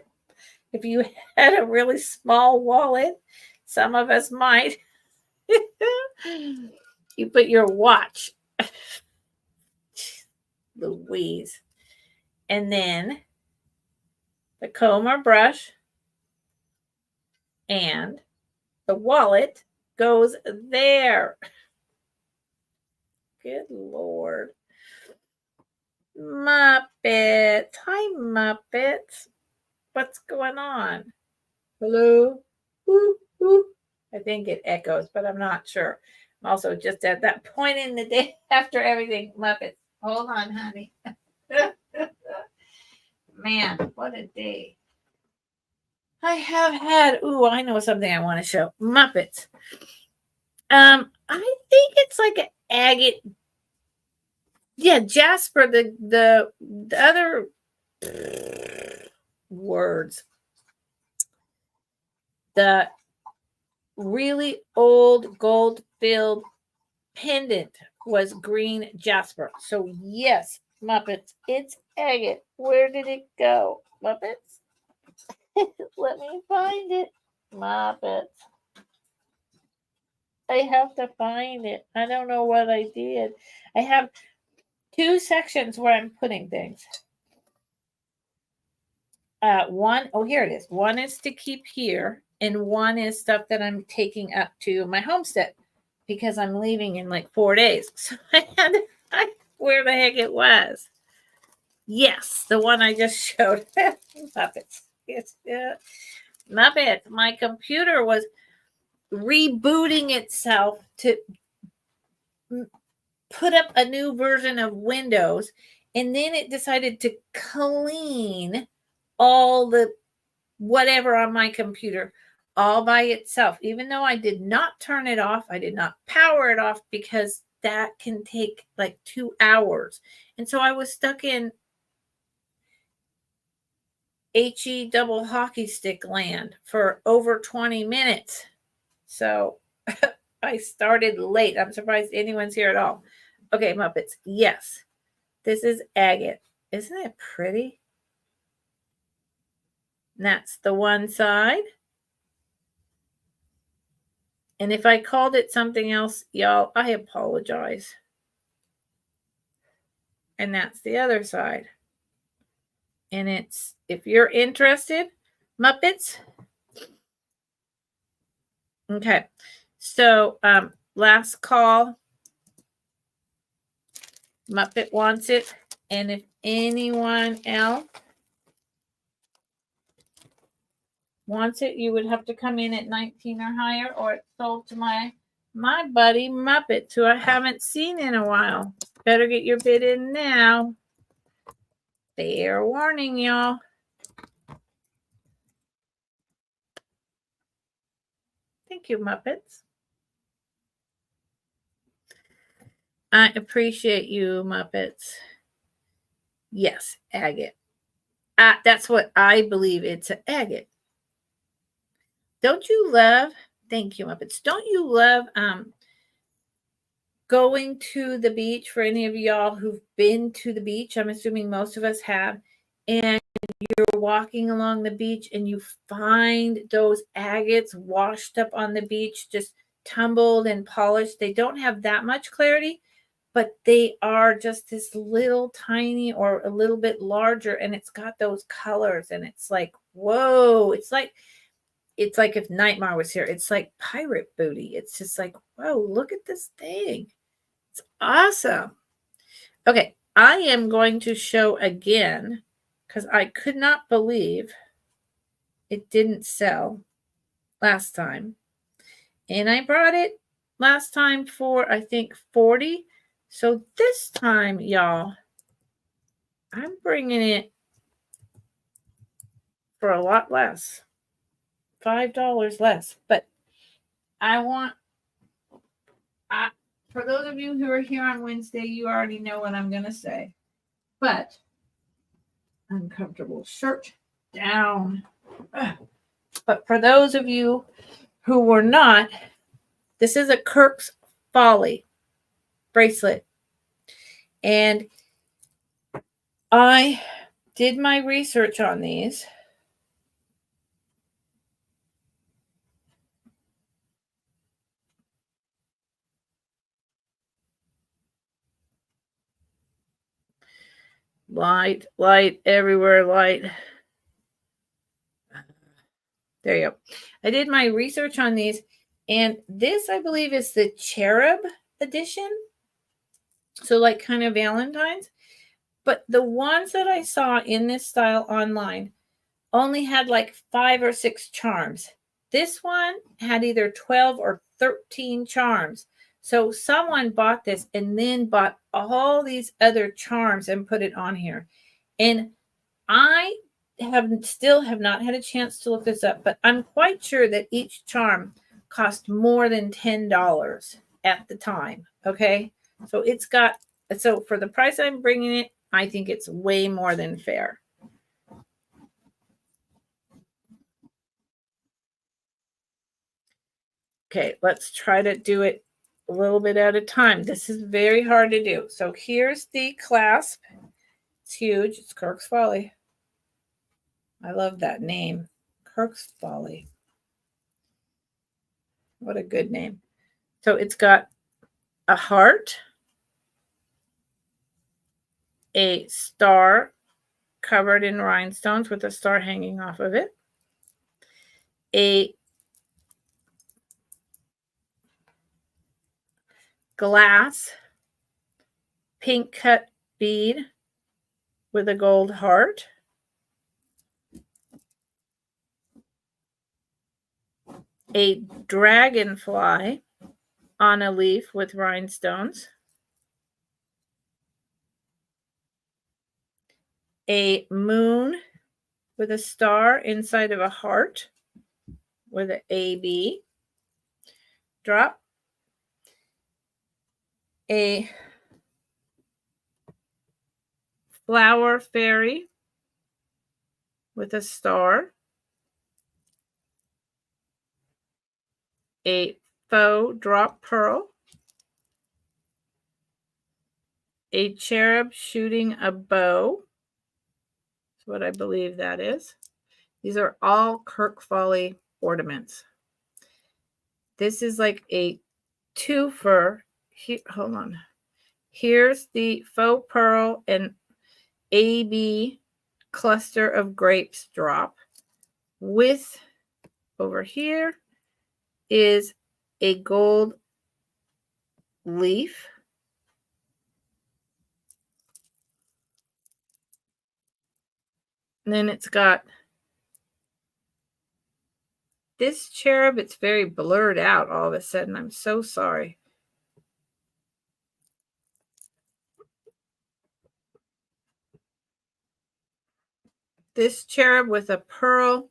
If you had a really small wallet, some of us might. You put your watch. Louise. And then the comb or brush and the wallet goes there. Good Lord. Muppets. Hi, Muppets. What's going on? Hello? Woo, woo. I think it echoes, but I'm not sure. I'm also just at that point in the day after everything. Muppets. Hold on, honey. Man, what a day. I have had, I know something I want to show. Muppets. I think it's like an agate. Yeah, Jasper, the other words. The really old gold-filled pendant was green jasper. So yes, Muppets, it's agate. Where did it go? Muppets? Let me find it. Muppets. I have to find it. I don't know what I did. I have 2 sections where I'm putting things. Here it is. One is to keep here, and one is stuff that I'm taking up to my homestead because I'm leaving in like 4 days. So I had to find where the heck it was. Yes, the one I just showed. Muppets. It's Muppets. My computer was rebooting itself to put up a new version of Windows, and then it decided to clean all the whatever on my computer all by itself, even though I did not turn it off. I did not power it off because that can take like 2 hours. And so I was stuck in HE double hockey stick land for over 20 minutes. So I started late. I'm surprised anyone's here at all. Okay, Muppets. Yes, this is agate. Isn't it pretty? And that's the one side. And if I called it something else, y'all, I apologize. And that's the other side. And it's, if you're interested, Muppets. Okay. So, last call. Muppet wants it. And if anyone else wants it, you would have to come in at 19 or higher, or it's sold to my buddy Muppet, who I haven't seen in a while. Better get your bid in now. Fair warning, y'all. Thank you, Muppets. I appreciate you, Muppets. Yes, agate. That's what I believe. It's an agate. Don't you love? Thank you, Muppets. Don't you love going to the beach? For any of y'all who've been to the beach, I'm assuming most of us have, and you're walking along the beach and you find those agates washed up on the beach, just tumbled and polished. They don't have that much clarity, but they are just this little tiny or a little bit larger, and it's got those colors, and it's like, whoa, it's like if Nightmare was here. It's like pirate booty. It's just like, whoa, look at this thing. It's awesome. Okay, I am going to show again because I could not believe it didn't sell last time. And I brought it last time for, I think, 40. So this time, y'all, I'm bringing it for a lot less. $5 less. But I want, for those of you who are here on Wednesday, you already know what I'm going to say. But uncomfortable shirt down. But for those of you who were not, this is a Kirk's Folly bracelet. And I did my research on these. Light, light, everywhere, light. There you go. I did my research on these, and this, I believe, is the Cherub edition. So like kind of Valentine's. But the ones that I saw in this style online only had like 5 or 6 charms. This one had either 12 or 13 charms. So someone bought this and then bought all these other charms and put it on here. And I still have not had a chance to look this up, but I'm quite sure that each charm cost more than $10 at the time. Okay. So for the price I'm bringing it, I think it's way more than fair. Okay, let's try to do it a little bit at a time. This is very hard to do. So here's the clasp. It's huge. It's Kirk's Folly. I love that name. Kirk's Folly. What a good name. So it's got a heart, a star covered in rhinestones with a star hanging off of it, a glass pink cut bead with a gold heart, a dragonfly on a leaf with rhinestones, a moon with a star inside of a heart with an AB drop, a flower fairy with a star, a faux drop pearl, a cherub shooting a bow. That's what I believe that is. These are all Kirk Folly ornaments. This is like a twofer. Hold on. Here's the faux pearl and AB cluster of grapes drop. With over here is a gold leaf. And then it's got this cherub. It's very blurred out all of a sudden. I'm so sorry. This cherub with a pearl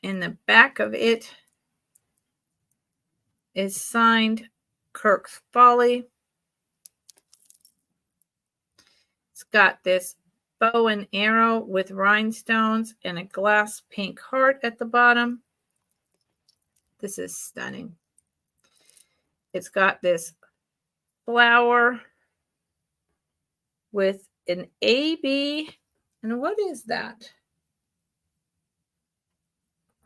in the back of it is signed Kirk's Folly. It's got this bow and arrow with rhinestones and a glass pink heart at the bottom. This is stunning. It's got this flower with an AB. And what is that?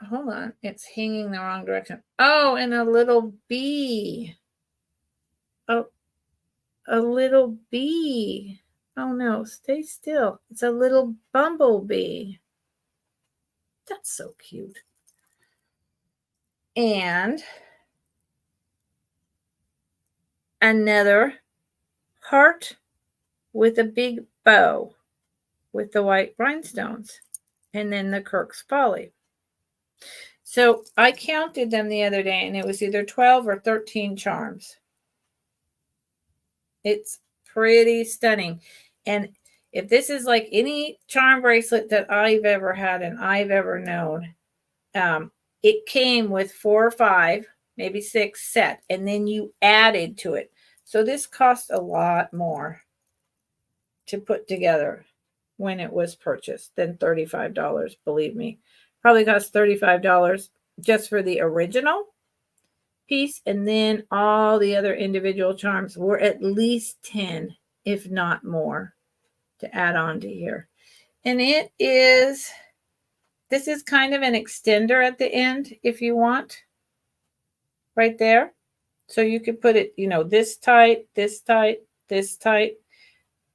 Hold on. It's hanging the wrong direction. Oh, and a little bee. Oh, a little bee. Oh no, stay still. It's a little bumblebee. That's so cute. And another heart with a big bow with the white rhinestones. And then the Kirk's Folly. So I counted them the other day, and it was either 12 or 13 charms. It's pretty stunning. And if this is like any charm bracelet that I've ever had and I've ever known, it came with 4 or 5, maybe 6 set, and then you added to it. So this cost a lot more to put together when it was purchased than $35, believe me. Probably cost $35 just for the original piece, and then all the other individual charms were at least 10, if not more, to add on to here. And this is kind of an extender at the end if you want, right there. So you could put it, this tight, this tight, this tight.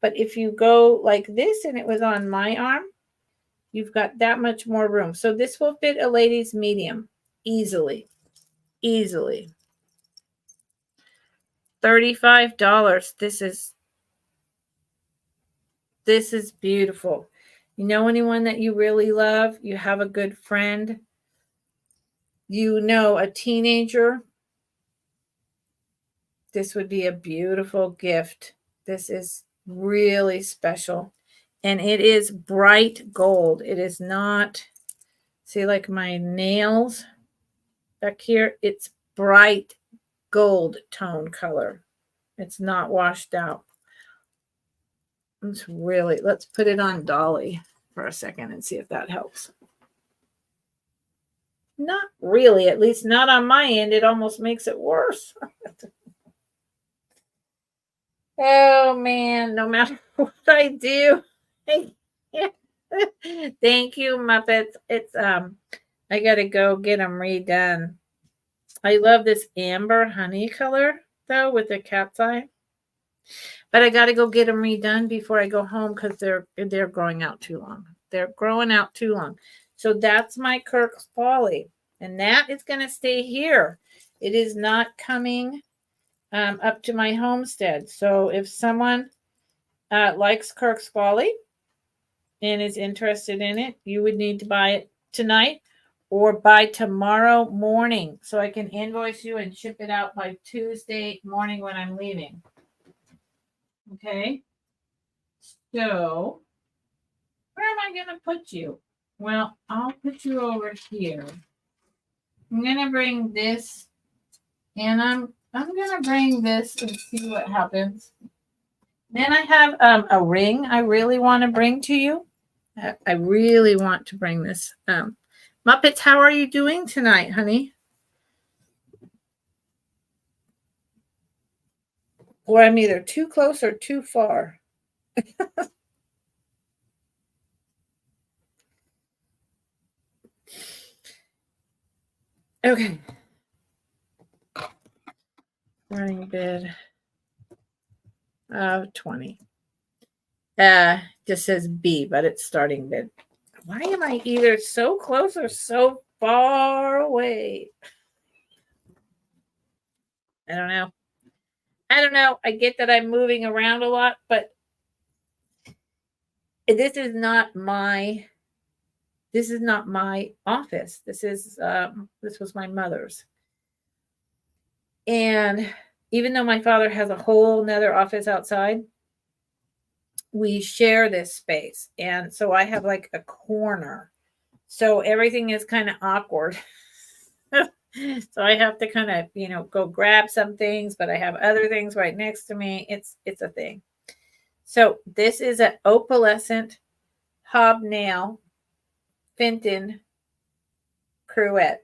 But if you go like this and it was on my arm, you've got that much more room. So this will fit a lady's medium easily. Easily. $35. This is beautiful. You know anyone that you really love? You have a good friend? You know a teenager? This would be a beautiful gift. This is really special. And it is bright gold. It is not, see, like my nails back here, it's bright gold tone color. It's not washed out. It's really, let's put it on Dolly for a second and see if that helps. Not really, at least not on my end. It almost makes it worse. Oh man, no matter what I do. Thank you, Muppets. It's I gotta go get them redone. I love this amber honey color though with the cat's eye. But I gotta go get them redone before I go home because they're growing out too long. They're growing out too long. So that's my Kirk's Folly. And that is gonna stay here. It is not coming up to my homestead. So if someone likes Kirk's Folly and is interested in it, you would need to buy it tonight or by tomorrow morning so I can invoice you and ship it out by Tuesday morning when I'm leaving. Okay? So, where am I going to put you? Well, I'll put you over here. I'm going to bring this, and I'm going to bring this and see what happens. Then I have a ring I really want to bring to you. I really want to bring this. Muppets, how are you doing tonight, honey? Or I'm either too close or too far. Okay. Running bid of 20. Just says B, but it's starting bid. Why am I either so close or so far away? I don't know. I get that I'm moving around a lot, but this is not my office. This was my mother's. And even though my father has a whole nother office outside, we share this space. And so I have like a corner. So everything is kind of awkward. So I have to kind of, go grab some things, but I have other things right next to me. It's a thing. So this is an opalescent hobnail Fenton cruette.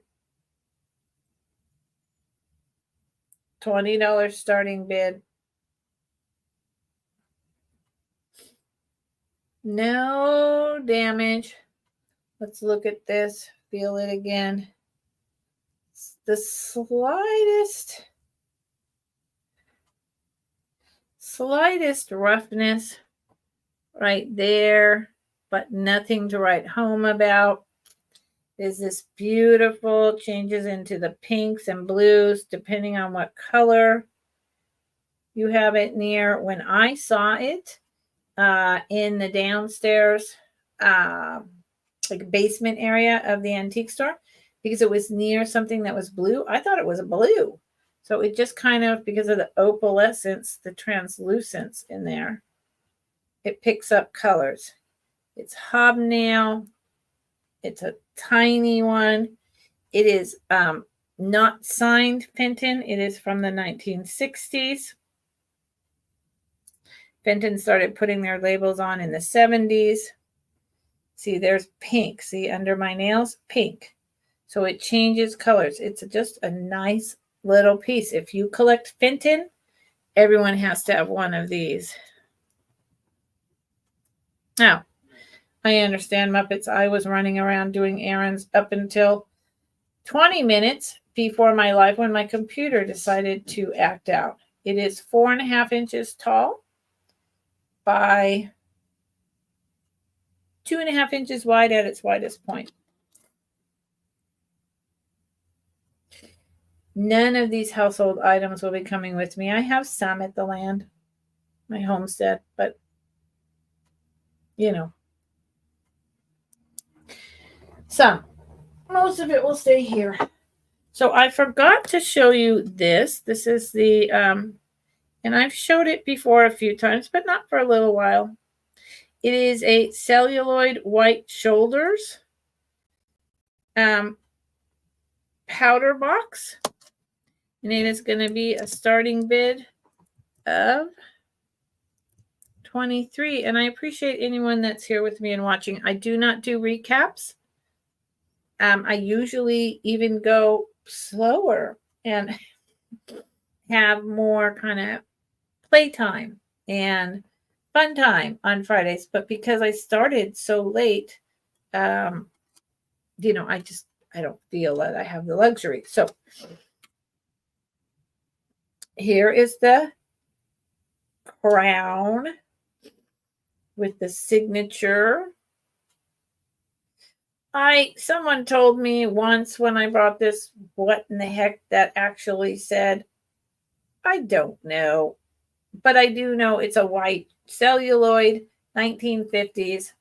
$20 starting bid. No damage. Let's look at this. Feel it again. The slightest roughness right there, but nothing to write home about. Is this beautiful, changes into the pinks and blues depending on what color you have it near. When I saw it in the downstairs like basement area of the antique store, because it was near something that was blue, I thought it was a blue. So it just kind of, because of the opalescence, the translucence in there, it picks up colors. It's hobnail. It's a tiny one. It is not signed Fenton. It is from the 1960s. Fenton started putting their labels on in the 70s. See, there's pink. See, under my nails, pink. So it changes colors. It's just a nice little piece. If you collect Fenton, everyone has to have one of these. Now, I understand, Muppets. I was running around doing errands up until 20 minutes before my life when my computer decided to act out. It is 4.5 inches tall by 2.5 inches wide at its widest point. None of these household items will be coming with me. I have some at the land, my homestead, but some. Most of it will stay here. So I forgot to show you this. This is the, and I've showed it before a few times, but not for a little while. It is a celluloid white shoulders powder box. And it is going to be a starting bid of 23. And I appreciate anyone that's here with me and watching. I do not do recaps. I usually even go slower and have more kind of playtime and fun time on Fridays. But because I started so late, I don't feel that I have the luxury. So here is the crown with the signature. Someone told me once when I bought this, what in the heck that actually said. I don't know, but I do know it's a white celluloid 1950s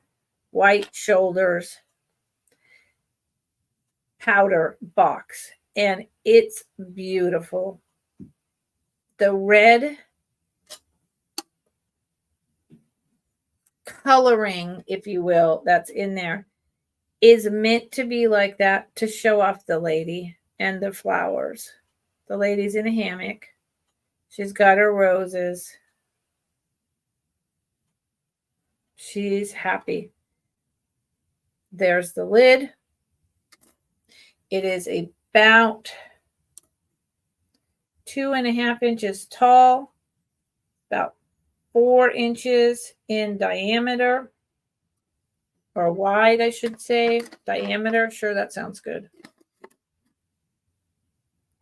white shoulders powder box, and it's beautiful. The red coloring, if you will, that's in there is meant to be like that to show off the lady and the flowers. The lady's in a hammock. She's got her roses. She's happy. There's the lid. It is about 2.5 inches tall, about 4 inches in diameter, or wide, I should say. Diameter, sure, that sounds good.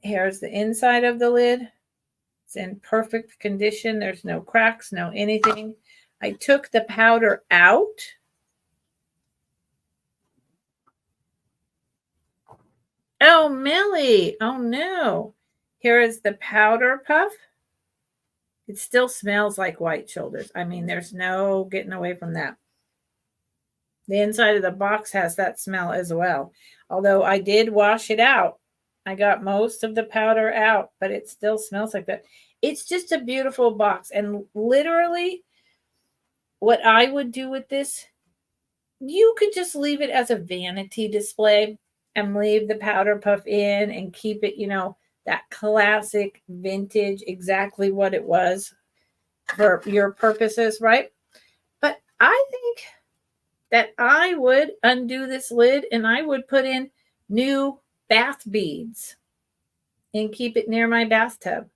Here's the inside of the lid. It's in perfect condition. There's no cracks, no anything. I took the powder out. Oh, Millie. Oh, no. Here is the powder puff. It still smells like white shoulders. I mean, there's no getting away from that. The inside of the box has that smell as well. Although I did wash it out. I got most of the powder out, but it still smells like that. It's just a beautiful box. And literally, what I would do with this, you could just leave it as a vanity display and leave the powder puff in and keep it, that classic vintage, exactly what it was for your purposes, right? But I think that I would undo this lid and I would put in new bath beads and keep it near my bathtub.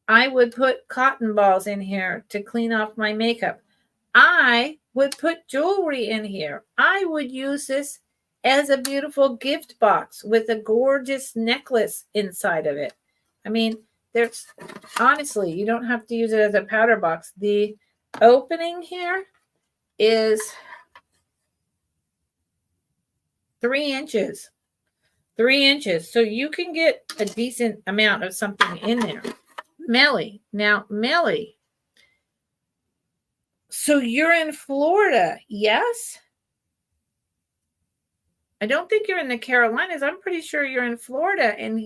I would put cotton balls in here to clean off my makeup. I would put jewelry in here. I would use this as a beautiful gift box with a gorgeous necklace inside of it. I mean, there's honestly, you don't have to use it as a powder box. The opening here is 3 inches. 3 inches. So you can get a decent amount of something in there. Melly. Now, Melly. So you're in Florida, yes? I don't think you're in the Carolinas. I'm pretty sure you're in Florida. And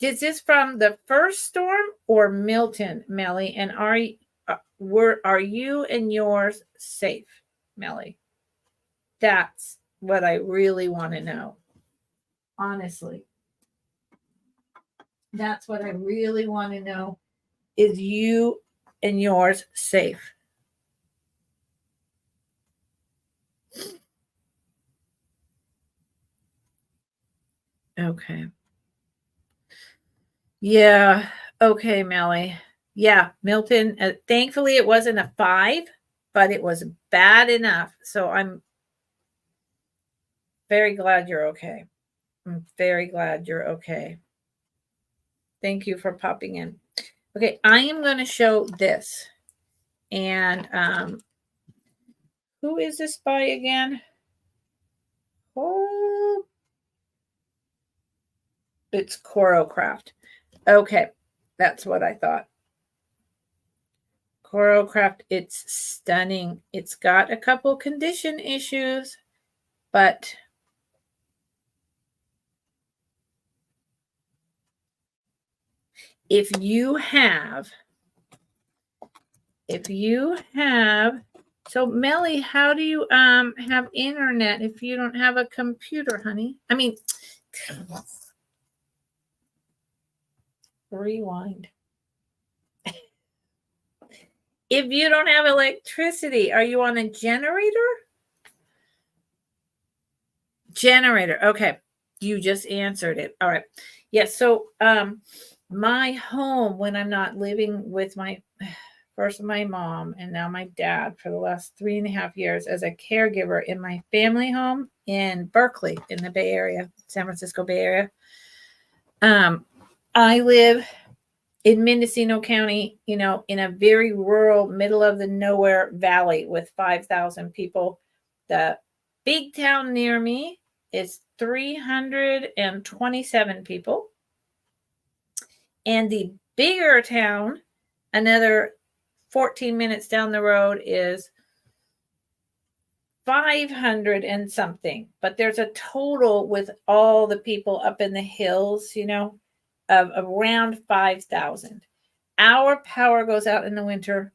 is this from the first storm or Milton, Melly? And are you and yours safe, Melly? That's what I really want to know. Honestly. That's what I really want to know. Is you and yours safe? Okay. Yeah. Okay, Melly. Yeah, Milton. Thankfully, it wasn't a 5, but it was bad enough. So I'm very glad you're okay. I'm very glad you're okay. Thank you for popping in. Okay, I am going to show this. And who is this by again? Oh, it's Corocraft. Okay, that's what I thought. Corocraft, it's stunning. It's got a couple condition issues, but if you have, so Melly, how do you have internet if you don't have a computer, honey? I mean, rewind. If you don't have electricity, are you on a generator? Generator. Okay. You just answered it. All right. Yes. So my home, when I'm not living with first my mom and now my dad for the last 3.5 years as a caregiver in my family home in Berkeley in the Bay Area, San Francisco Bay Area. I live in Mendocino County, in a very rural, middle of the nowhere valley with 5,000 people. The big town near me is 327 people. And the bigger town, another 14 minutes down the road, is 500 and something. But there's a total with all the people up in the hills, of around 5,000. Our power goes out in the winter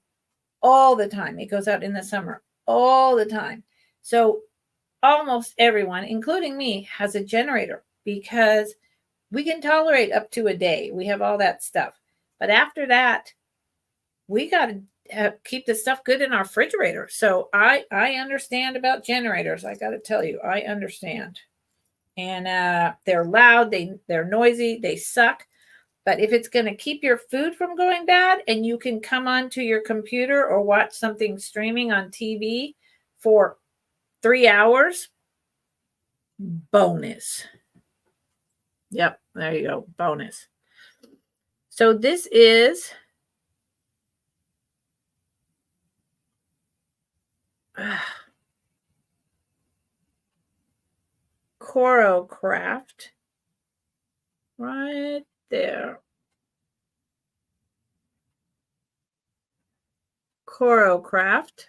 all the time. It goes out in the summer all the time. So almost everyone, including me, has a generator because we can tolerate up to a day. We have all that stuff. But after that, we got to keep the stuff good in our refrigerator. So I understand about generators. I got to tell you, I understand. And they're loud, they're noisy, they suck. But if it's going to keep your food from going bad and you can come onto your computer or watch something streaming on TV for 3 hours, bonus. Yep, there you go, bonus. So this is Corocraft. Right there. Corocraft.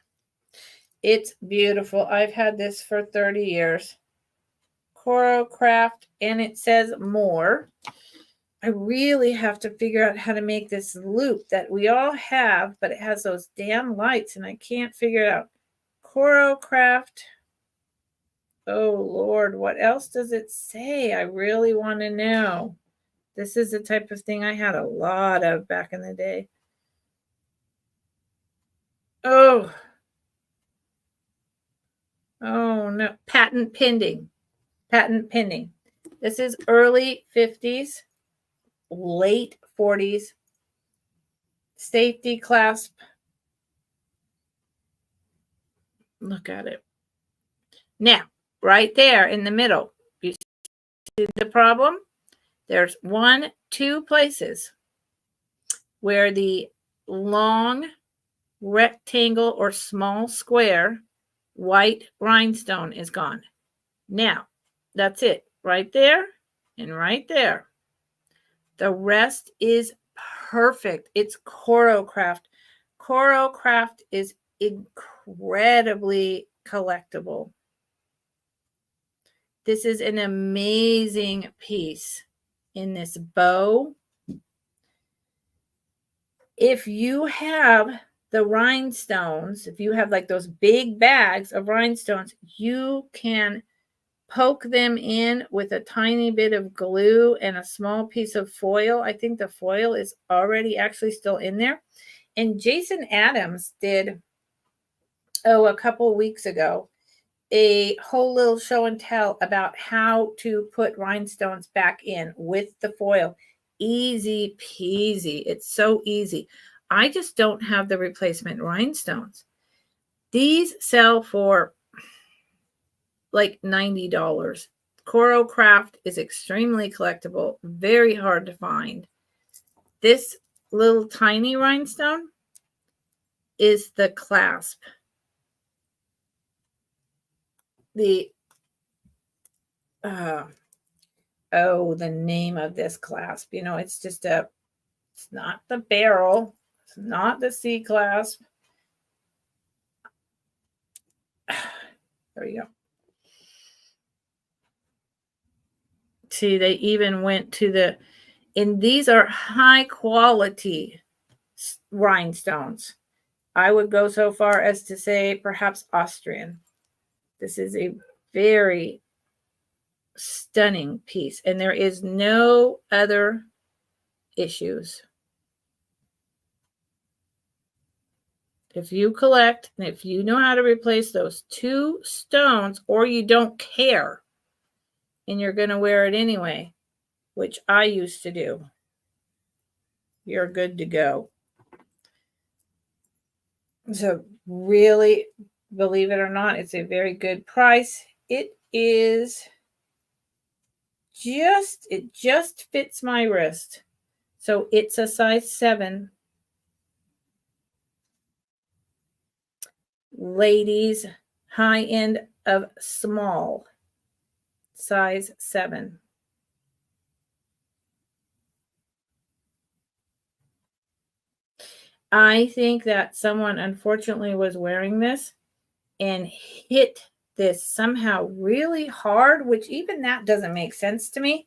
It's beautiful. I've had this for 30 years. Corocraft, and it says more. I really have to figure out how to make this loop that we all have, but it has those damn lights, and I can't figure it out. Corocraft. Oh, Lord, what else does it say? I really want to know. This is the type of thing I had a lot of back in the day. Oh. Oh, no. Patent pending. Patent pending. This is early 50s, late 40s. Safety clasp. Look at it. Now, right there in the middle, you see the problem? There's 2 places where the long rectangle or small square white rhinestone is gone. Now, that's it. Right there and right there. The rest is perfect. It's Corocraft. Corocraft is incredibly collectible. This is an amazing piece in this bow. If you have the rhinestones, if you have like those big bags of rhinestones, you can poke them in with a tiny bit of glue and a small piece of foil. I think the foil is already actually still in there. And Jason Adams did, a couple weeks ago, a whole little show and tell about how to put rhinestones back in with the foil. Easy peasy. It's so easy. I just don't have the replacement rhinestones. These sell for like $90. Corocraft is extremely collectible, very hard to find. This little tiny rhinestone is the clasp. The the name of this clasp. It's just it's not the barrel. It's not the C clasp. There you go. See, they even went to and these are high quality rhinestones. I would go so far as to say perhaps Austrian. This is a very stunning piece, and there is no other issues. If you collect, and if you know how to replace those 2 stones, or you don't care, and you're going to wear it anyway, which I used to do, you're good to go. So really, believe it or not, it's a very good price. It just fits my wrist. So it's a size 7. Ladies, high end of small, size 7. I think that someone unfortunately was wearing this and hit this somehow really hard, which even that doesn't make sense to me.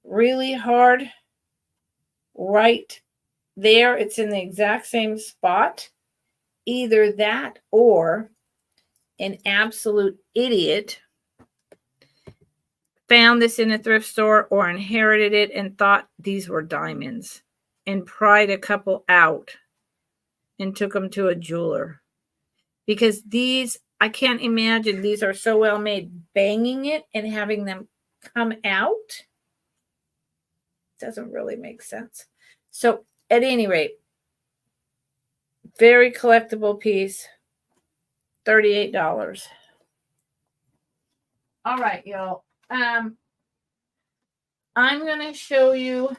Really hard right there. It's in the exact same spot. Either that or an absolute idiot found this in a thrift store or inherited it and thought these were diamonds and pried a couple out and took them to a jeweler. Because these, I can't imagine, these are so well made. Banging it and having them come out doesn't really make sense. So at any rate, very collectible piece, $38. All right, y'all. I'm going to show you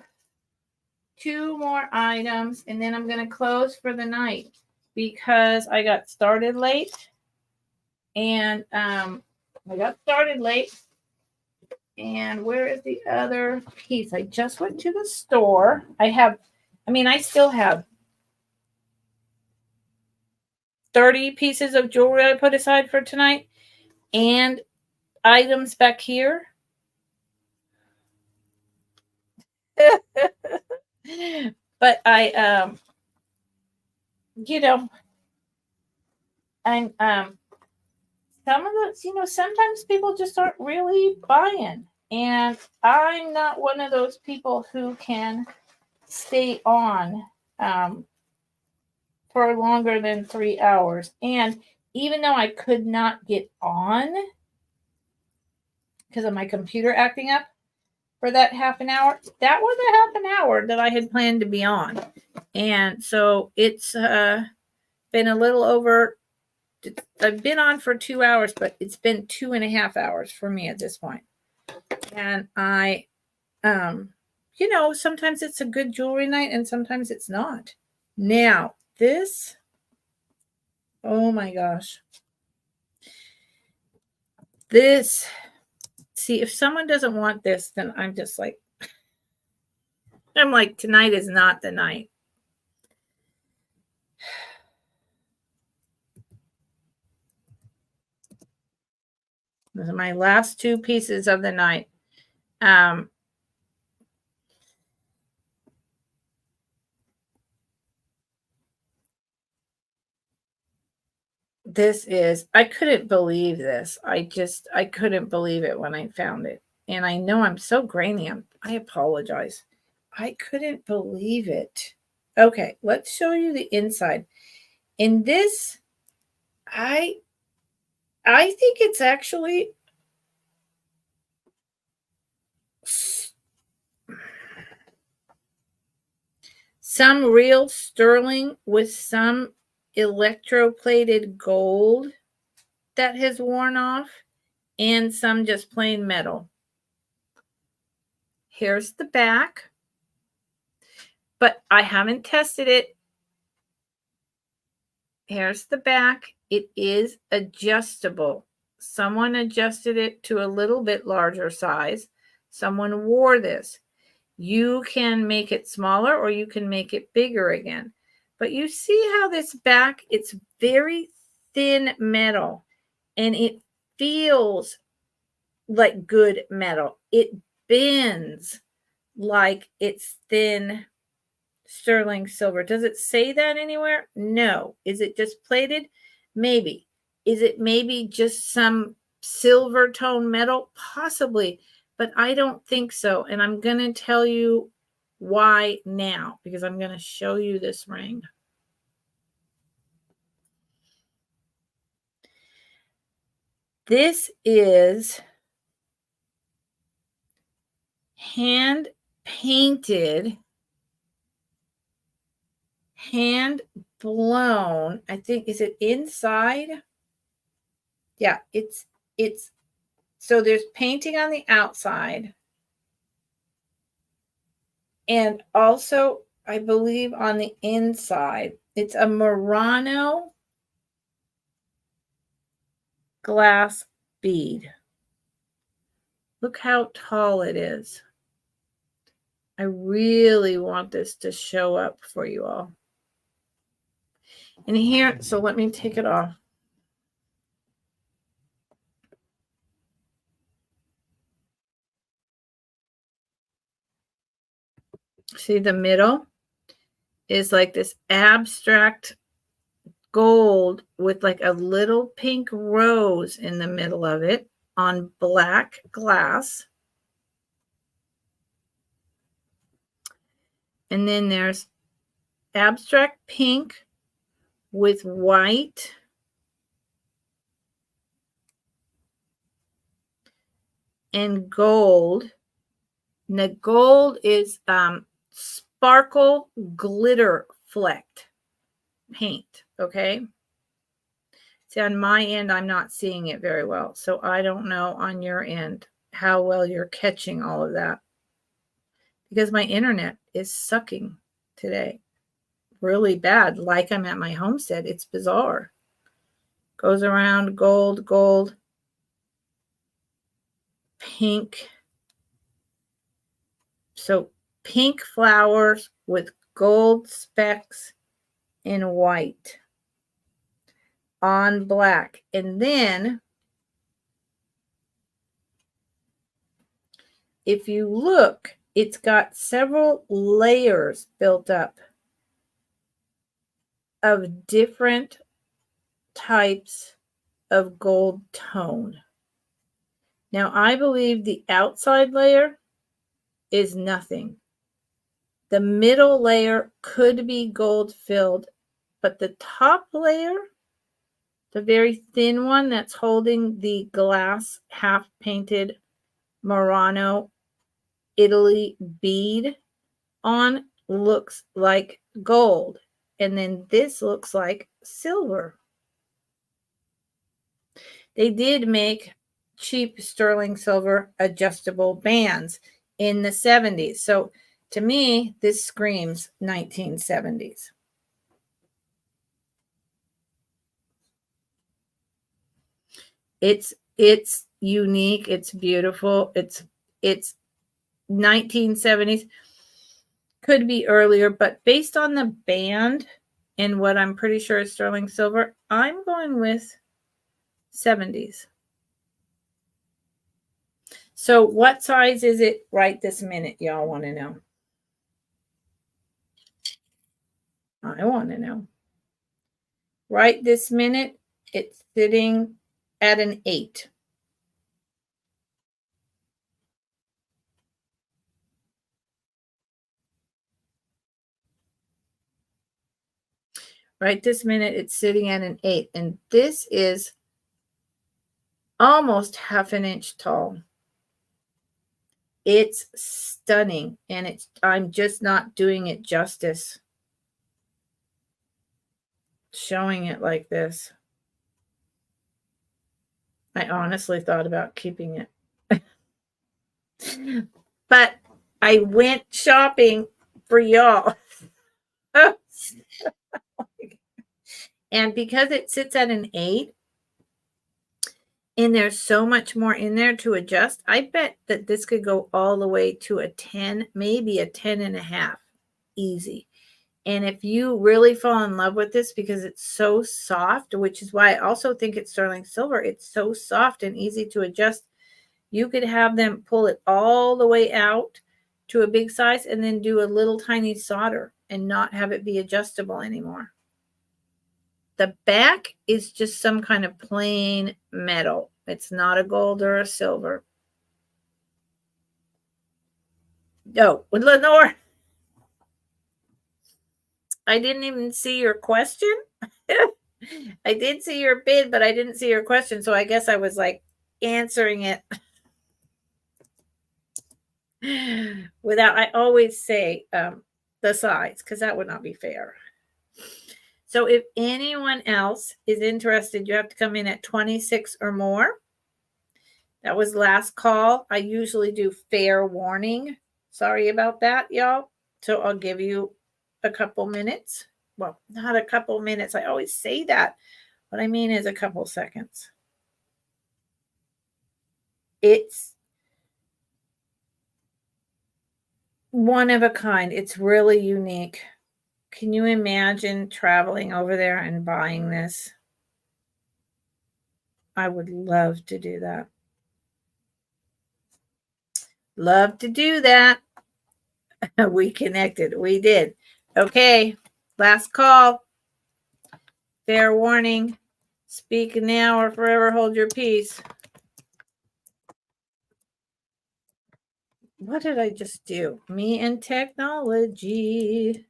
2 more items, and then I'm going to close for the night because I got started late. And and where is the other piece? I just went to the store. I still have 30 pieces of jewelry I put aside for tonight and items back here. But I'm some of those, sometimes people just aren't really buying. And I'm not one of those people who can stay on for longer than 3 hours. And even though I could not get on because of my computer acting up for that half an hour, that was a half an hour that I had planned to be on. And so it's been a little over, I've been on for 2 hours, but it's been 2.5 hours for me at this point. And I, sometimes it's a good jewelry night and sometimes it's not. Now, this, oh my gosh. This, see, if someone doesn't want this, then I'm just like, tonight is not the night. Those are my last 2 pieces of the night. This is, I couldn't believe this. I couldn't believe it when I found it. And I know I'm so grainy. I apologize. I couldn't believe it. Okay, let's show you the inside. In this, I think it's actually some real sterling with some electroplated gold that has worn off and some just plain metal. Here's the back, but I haven't tested it. Here's the back. It is adjustable. Someone adjusted it to a little bit larger size. Someone wore this. You can make it smaller or you can make it bigger again. But you see how this back, it's very thin metal and it feels like good metal. It bends like it's thin sterling silver. Does it say that anywhere? No. Is it just plated? Maybe. Is it maybe just some silver tone metal? Possibly, but I don't think so. And I'm going to tell you why now, because I'm going to show you this ring. This is hand painted, hand blown. I think, is it inside? Yeah, it's so there's painting on the outside. And also, I believe on the inside, it's a Murano glass bead. Look how tall it is. I really want this to show up for you all. And here, so let me take it off. See, the middle is like this abstract gold with like a little pink rose in the middle of it on black glass. And then there's abstract pink with white and gold. And the gold is sparkle glitter flecked paint, okay? See, on my end, I'm not seeing it very well, so I don't know on your end how well you're catching all of that, because my internet is sucking today really bad, like I'm at my homestead. It's bizarre. Goes around gold, gold, pink. So pink flowers with gold specks in white on black. And then if you look, it's got several layers built up of different types of gold tone. Now, I believe the outside layer is nothing. The middle layer could be gold filled, but the top layer, the very thin one that's holding the glass half painted Murano Italy bead on, looks like gold. And then this looks like silver. They did make cheap sterling silver adjustable bands in the 70s. So to me, this screams 1970s. It's unique, it's beautiful, it's 1970s. Could be earlier, but based on the band and what I'm pretty sure is sterling silver, I'm going with 70s. So what size is it right this minute? Y'all want to know? I want to know. Right this minute, it's sitting at an 8. Right this minute, it's sitting at an 8. And this is almost half an inch tall. It's stunning, and I'm just not doing it justice showing it like this. I honestly thought about keeping it. But I went shopping for y'all. And because it sits at an 8, and there's so much more in there to adjust, I bet that this could go all the way to a 10, maybe a 10 and a half, easy. And if you really fall in love with this, because it's so soft, which is why I also think it's sterling silver, it's so soft and easy to adjust. You could have them pull it all the way out to a big size and then do a little tiny solder and not have it be adjustable anymore. The back is just some kind of plain metal. It's not a gold or a silver. No, Lenore, I didn't even see your question. I did see your bid, but I didn't see your question. So I guess I was like answering it without, I always say the size, because that would not be fair. So if anyone else is interested, you have to come in at 26 or more. That was last call. I usually do fair warning. Sorry about that, y'all. So I'll give you a couple minutes. Well, not a couple minutes. I always say that. What I mean is a couple seconds. It's one of a kind. It's really unique. Can you imagine traveling over there and buying this? I would love to do that. Love to do that. We connected. We did. Okay. Last call. Fair warning. Speak now or forever hold your peace. What did I just do? Me and technology.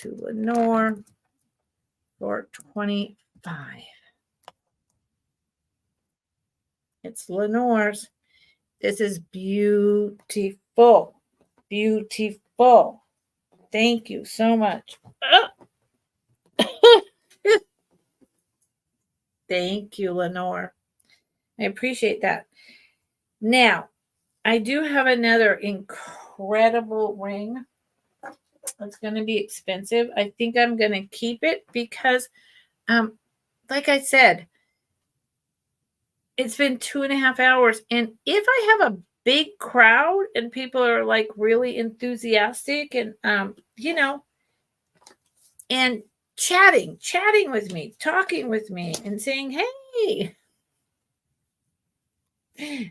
To Lenore. for $25. It's Lenore's. This is beautiful. Beautiful. Thank you so much. Thank you, Lenore. I appreciate that. Now, I do have another incredible ring. It's going to be expensive. I think I'm going to keep it because, like I said, it's been 2.5 hours. And if I have a big crowd and people are like really enthusiastic and, and chatting with me, talking with me and saying, hey,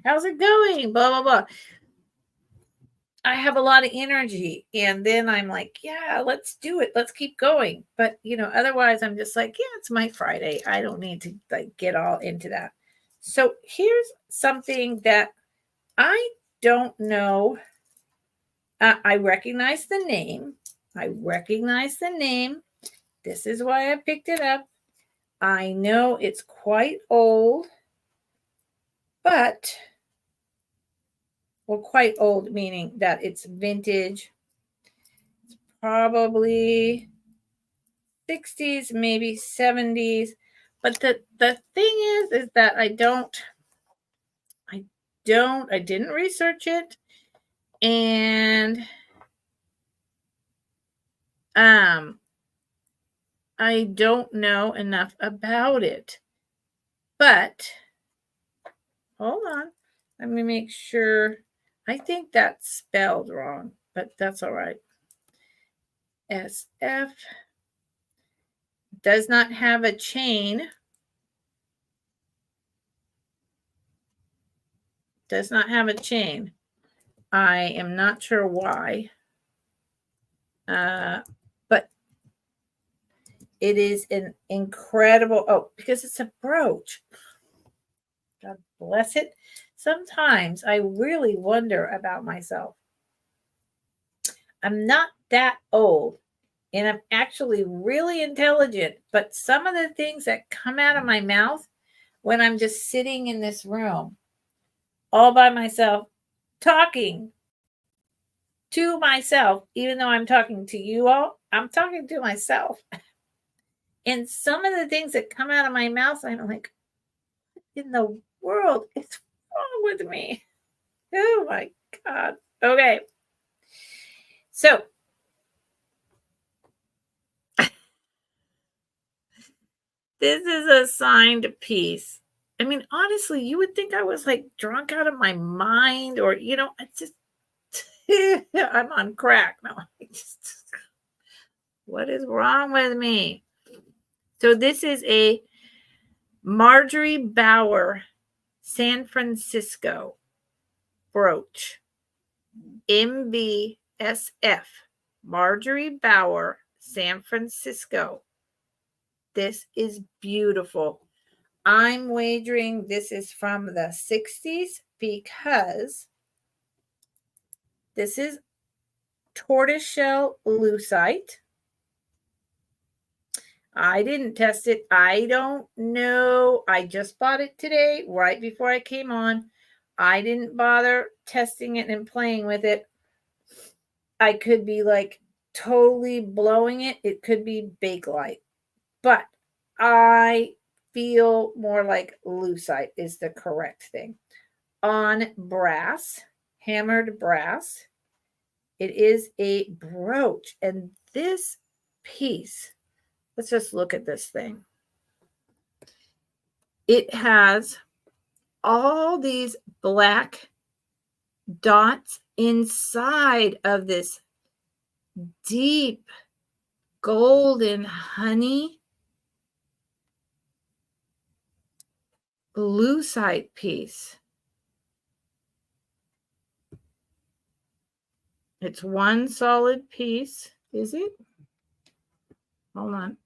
how's it going? Blah, blah, blah. I have a lot of energy. And then I'm like, yeah, let's do it. Let's keep going. But, otherwise I'm just like, yeah, it's my Friday. I don't need to like get all into that. So here's something that I don't know. I recognize the name. This is why I picked it up. I know it's quite old, but, well, quite old meaning that it's vintage. It's probably 60s, maybe 70s. But the thing is that I didn't research it. And I don't know enough about it. But hold on. Let me make sure. I think that's spelled wrong, but that's all right. SF does not have a chain. Does not have a chain. I am not sure why. But it is an incredible, because it's a brooch. God bless it. Sometimes I really wonder about myself. I'm not that old and I'm actually really intelligent, but some of the things that come out of my mouth when I'm just sitting in this room all by myself, talking to myself, even though I'm talking to you all, I'm talking to myself. And some of the things that come out of my mouth, I'm like, what in the world is wrong with me? Oh my God. Okay. So this is a signed piece. I mean, honestly, you would think I was like drunk out of my mind or, I just, I'm on crack. No, what is wrong with me? So this is a Marjorie Bauer San Francisco brooch. MBSF. Marjorie Bauer San Francisco. This is beautiful. I'm wagering this is from the 60s because this is tortoiseshell lucite. I didn't test it. I don't know. I just bought it today, right before I came on. I didn't bother testing it and playing with it. I could be like totally blowing it. It could be Bakelite. But I feel more like lucite is the correct thing. On brass, hammered brass. It is a brooch. And this piece, let's just look at this thing. It has all these black dots inside of this deep golden honey lucite piece. It's one solid piece, is it? Hold on.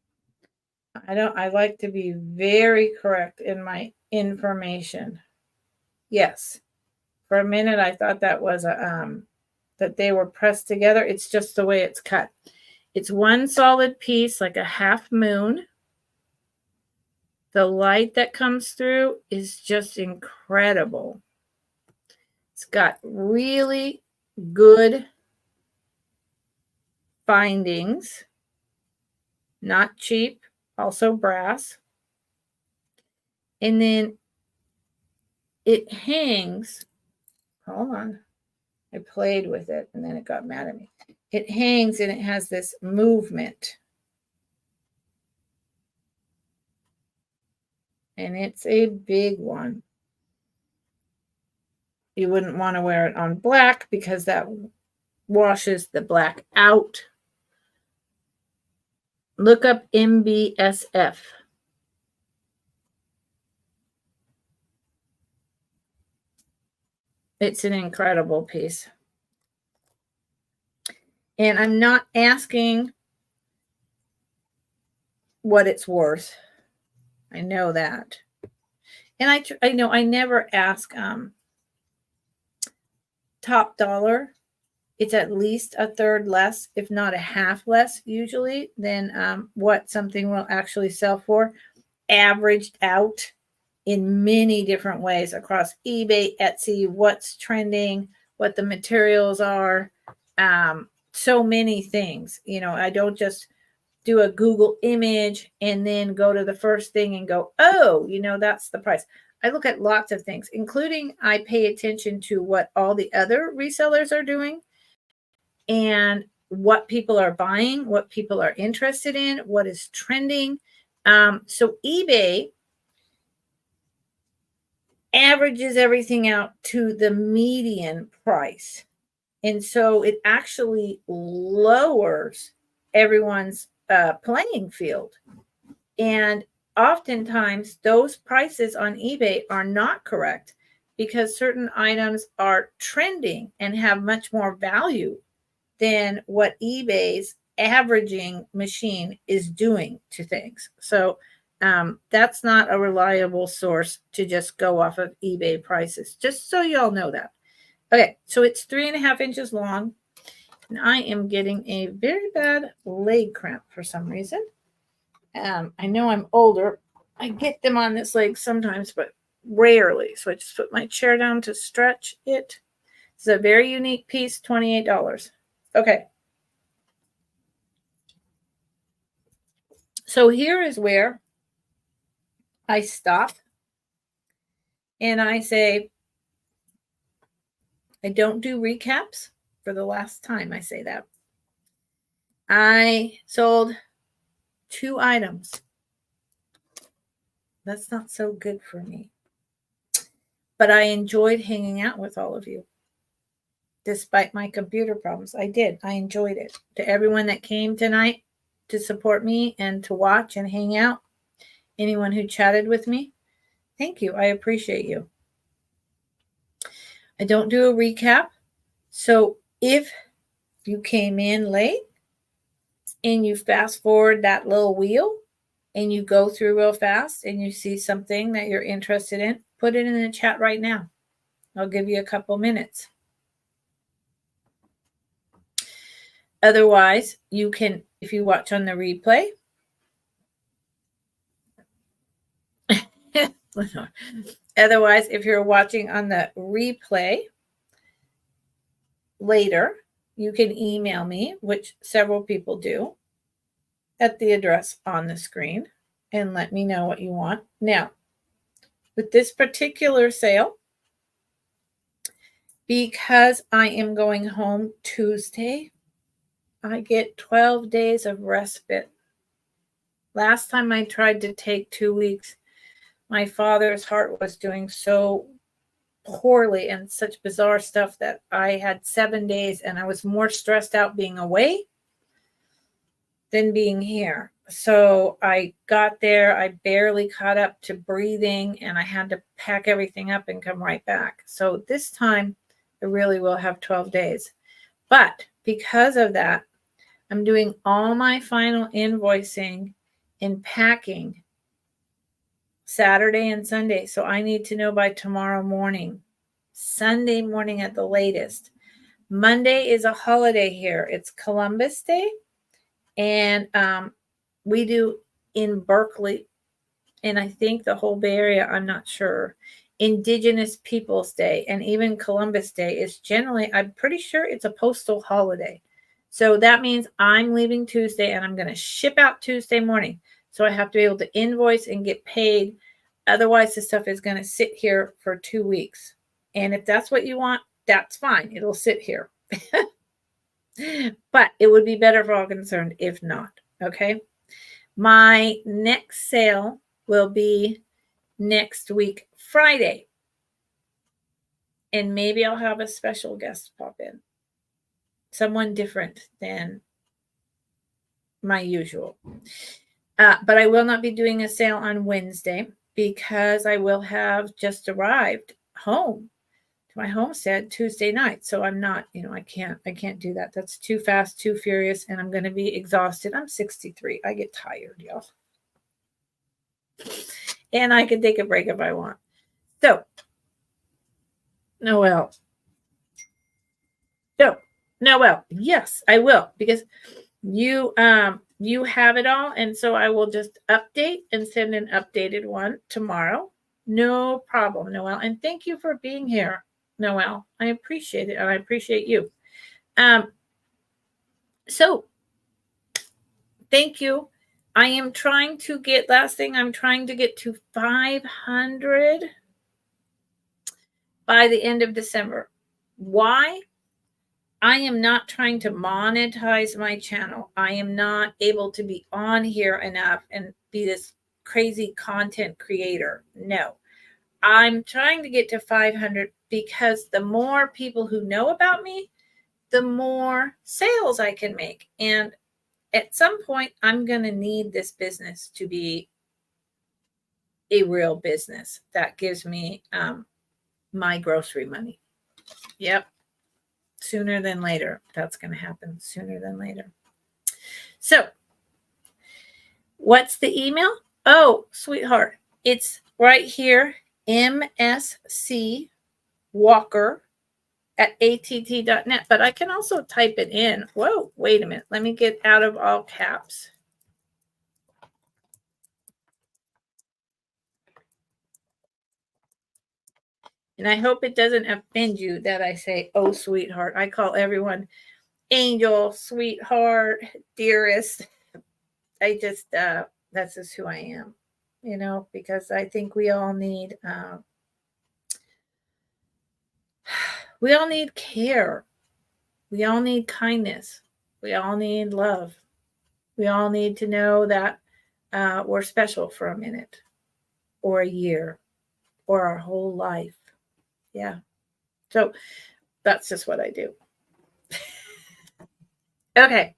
I like to be very correct in my information. Yes. For a minute I thought that was that they were pressed together. It's just the way it's cut. It's one solid piece, like a half moon. The light that comes through is just incredible. It's got really good findings, not cheap, also brass. And then it hangs. Hold on. I played with it and then it got mad at me. It hangs and it has this movement. And it's a big one. You wouldn't want to wear it on black because that washes the black out. Look up MBSF. It's an incredible piece. And I'm not asking what it's worth. I know that. And I know I never ask top dollar. It's at least a third less, if not a half less usually than what something will actually sell for, averaged out in many different ways across eBay, Etsy, what's trending, what the materials are, so many things. You know, I don't just do a Google image and then go to the first thing and go, oh, you know, that's the price. I look at lots of things, including I pay attention to what all the other resellers are doing and what people are buying, what people are interested in, what is trending. So eBay averages everything out to the median price. And so it actually lowers everyone's playing field. And oftentimes those prices on eBay are not correct because certain items are trending and have much more value than what eBay's averaging machine is doing to things. So that's not a reliable source to just go off of eBay prices, just so y'all know that. Okay, so it's 3.5 inches long, and I am getting a very bad leg cramp for some reason. I know I'm older. I get them on this leg sometimes, but rarely. So I just put my chair down to stretch it. It's a very unique piece, $28. Okay. So here is where I stop and I say, I don't do recaps for the last time I say that. I sold 2 items. That's not so good for me. But I enjoyed hanging out with all of you. Despite my computer problems, I did. I enjoyed it. To everyone that came tonight to support me and to watch and hang out, anyone who chatted with me, thank you. I appreciate you. I don't do a recap. So if you came in late and you fast forward that little wheel and you go through real fast and you see something that you're interested in, put it in the chat right now. I'll give you a couple minutes. Otherwise, you can, if you watch on the replay, otherwise, if you're watching on the replay later, you can email me, which several people do, at the address on the screen and let me know what you want. Now, with this particular sale, because I am going home Tuesday, I get 12 days of respite. Last time I tried to take 2 weeks, my father's heart was doing so poorly and such bizarre stuff that I had 7 days and I was more stressed out being away than being here. So I got there, I barely caught up to breathing and I had to pack everything up and come right back. So this time I really will have 12 days. But because of that, I'm doing all my final invoicing and packing Saturday and Sunday. So I need to know by tomorrow morning, Sunday morning at the latest. Monday is a holiday here. It's Columbus Day. And we do in Berkeley, and I think the whole Bay Area, I'm not sure, Indigenous Peoples Day and even Columbus Day is generally, I'm pretty sure it's a postal holiday. So that means I'm leaving Tuesday and I'm going to ship out Tuesday morning. So I have to be able to invoice and get paid. Otherwise, the stuff is going to sit here for 2 weeks. And if that's what you want, that's fine. It'll sit here. But it would be better for all concerned if not. Okay. My next sale will be next week, Friday. And maybe I'll have a special guest pop in. Someone different than my usual. But I will not be doing a sale on Wednesday because I will have just arrived home to my homestead Tuesday night. So I'm not, I can't do that. That's too fast, too furious, and I'm going to be exhausted. I'm 63. I get tired, y'all. And I can take a break if I want. So, Noel. So, Noel, yes, I will, because you have it all, and so I will just update and send an updated one tomorrow. No problem, Noel. And thank you for being here, Noel. I appreciate it, and I appreciate you. So thank you. I am trying to get, last thing, I'm trying to get to 500 by the end of December. Why? I am not trying to monetize my channel. I am not able to be on here enough and be this crazy content creator. No, I'm trying to get to 500 because the more people who know about me, the more sales I can make. And at some point, I'm going to need this business to be a real business that gives me my grocery money. Yep. Sooner than later. That's going to happen sooner than later. So, what's the email? Oh, sweetheart. It's right here. mscwalker@att.net. But I can also type it in. Whoa, wait a minute. Let me get out of all caps. And I hope it doesn't offend you that I say, oh, sweetheart. I call everyone angel, sweetheart, dearest. I just, that's just who I am, because I think we all need care. We all need kindness. We all need love. We all need to know that we're special for a minute or a year or our whole life. Yeah. So that's just what I do. Okay.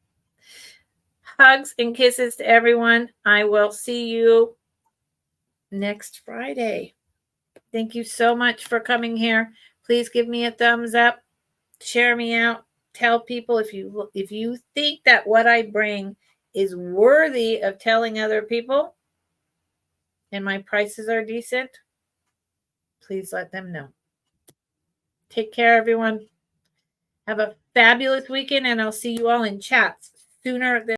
Hugs and kisses to everyone. I will see you next Friday. Thank you so much for coming here. Please give me a thumbs up. Share me out. Tell people if you think that what I bring is worthy of telling other people and my prices are decent, please let them know. Take care, everyone. Have a fabulous weekend, and I'll see you all in chats sooner than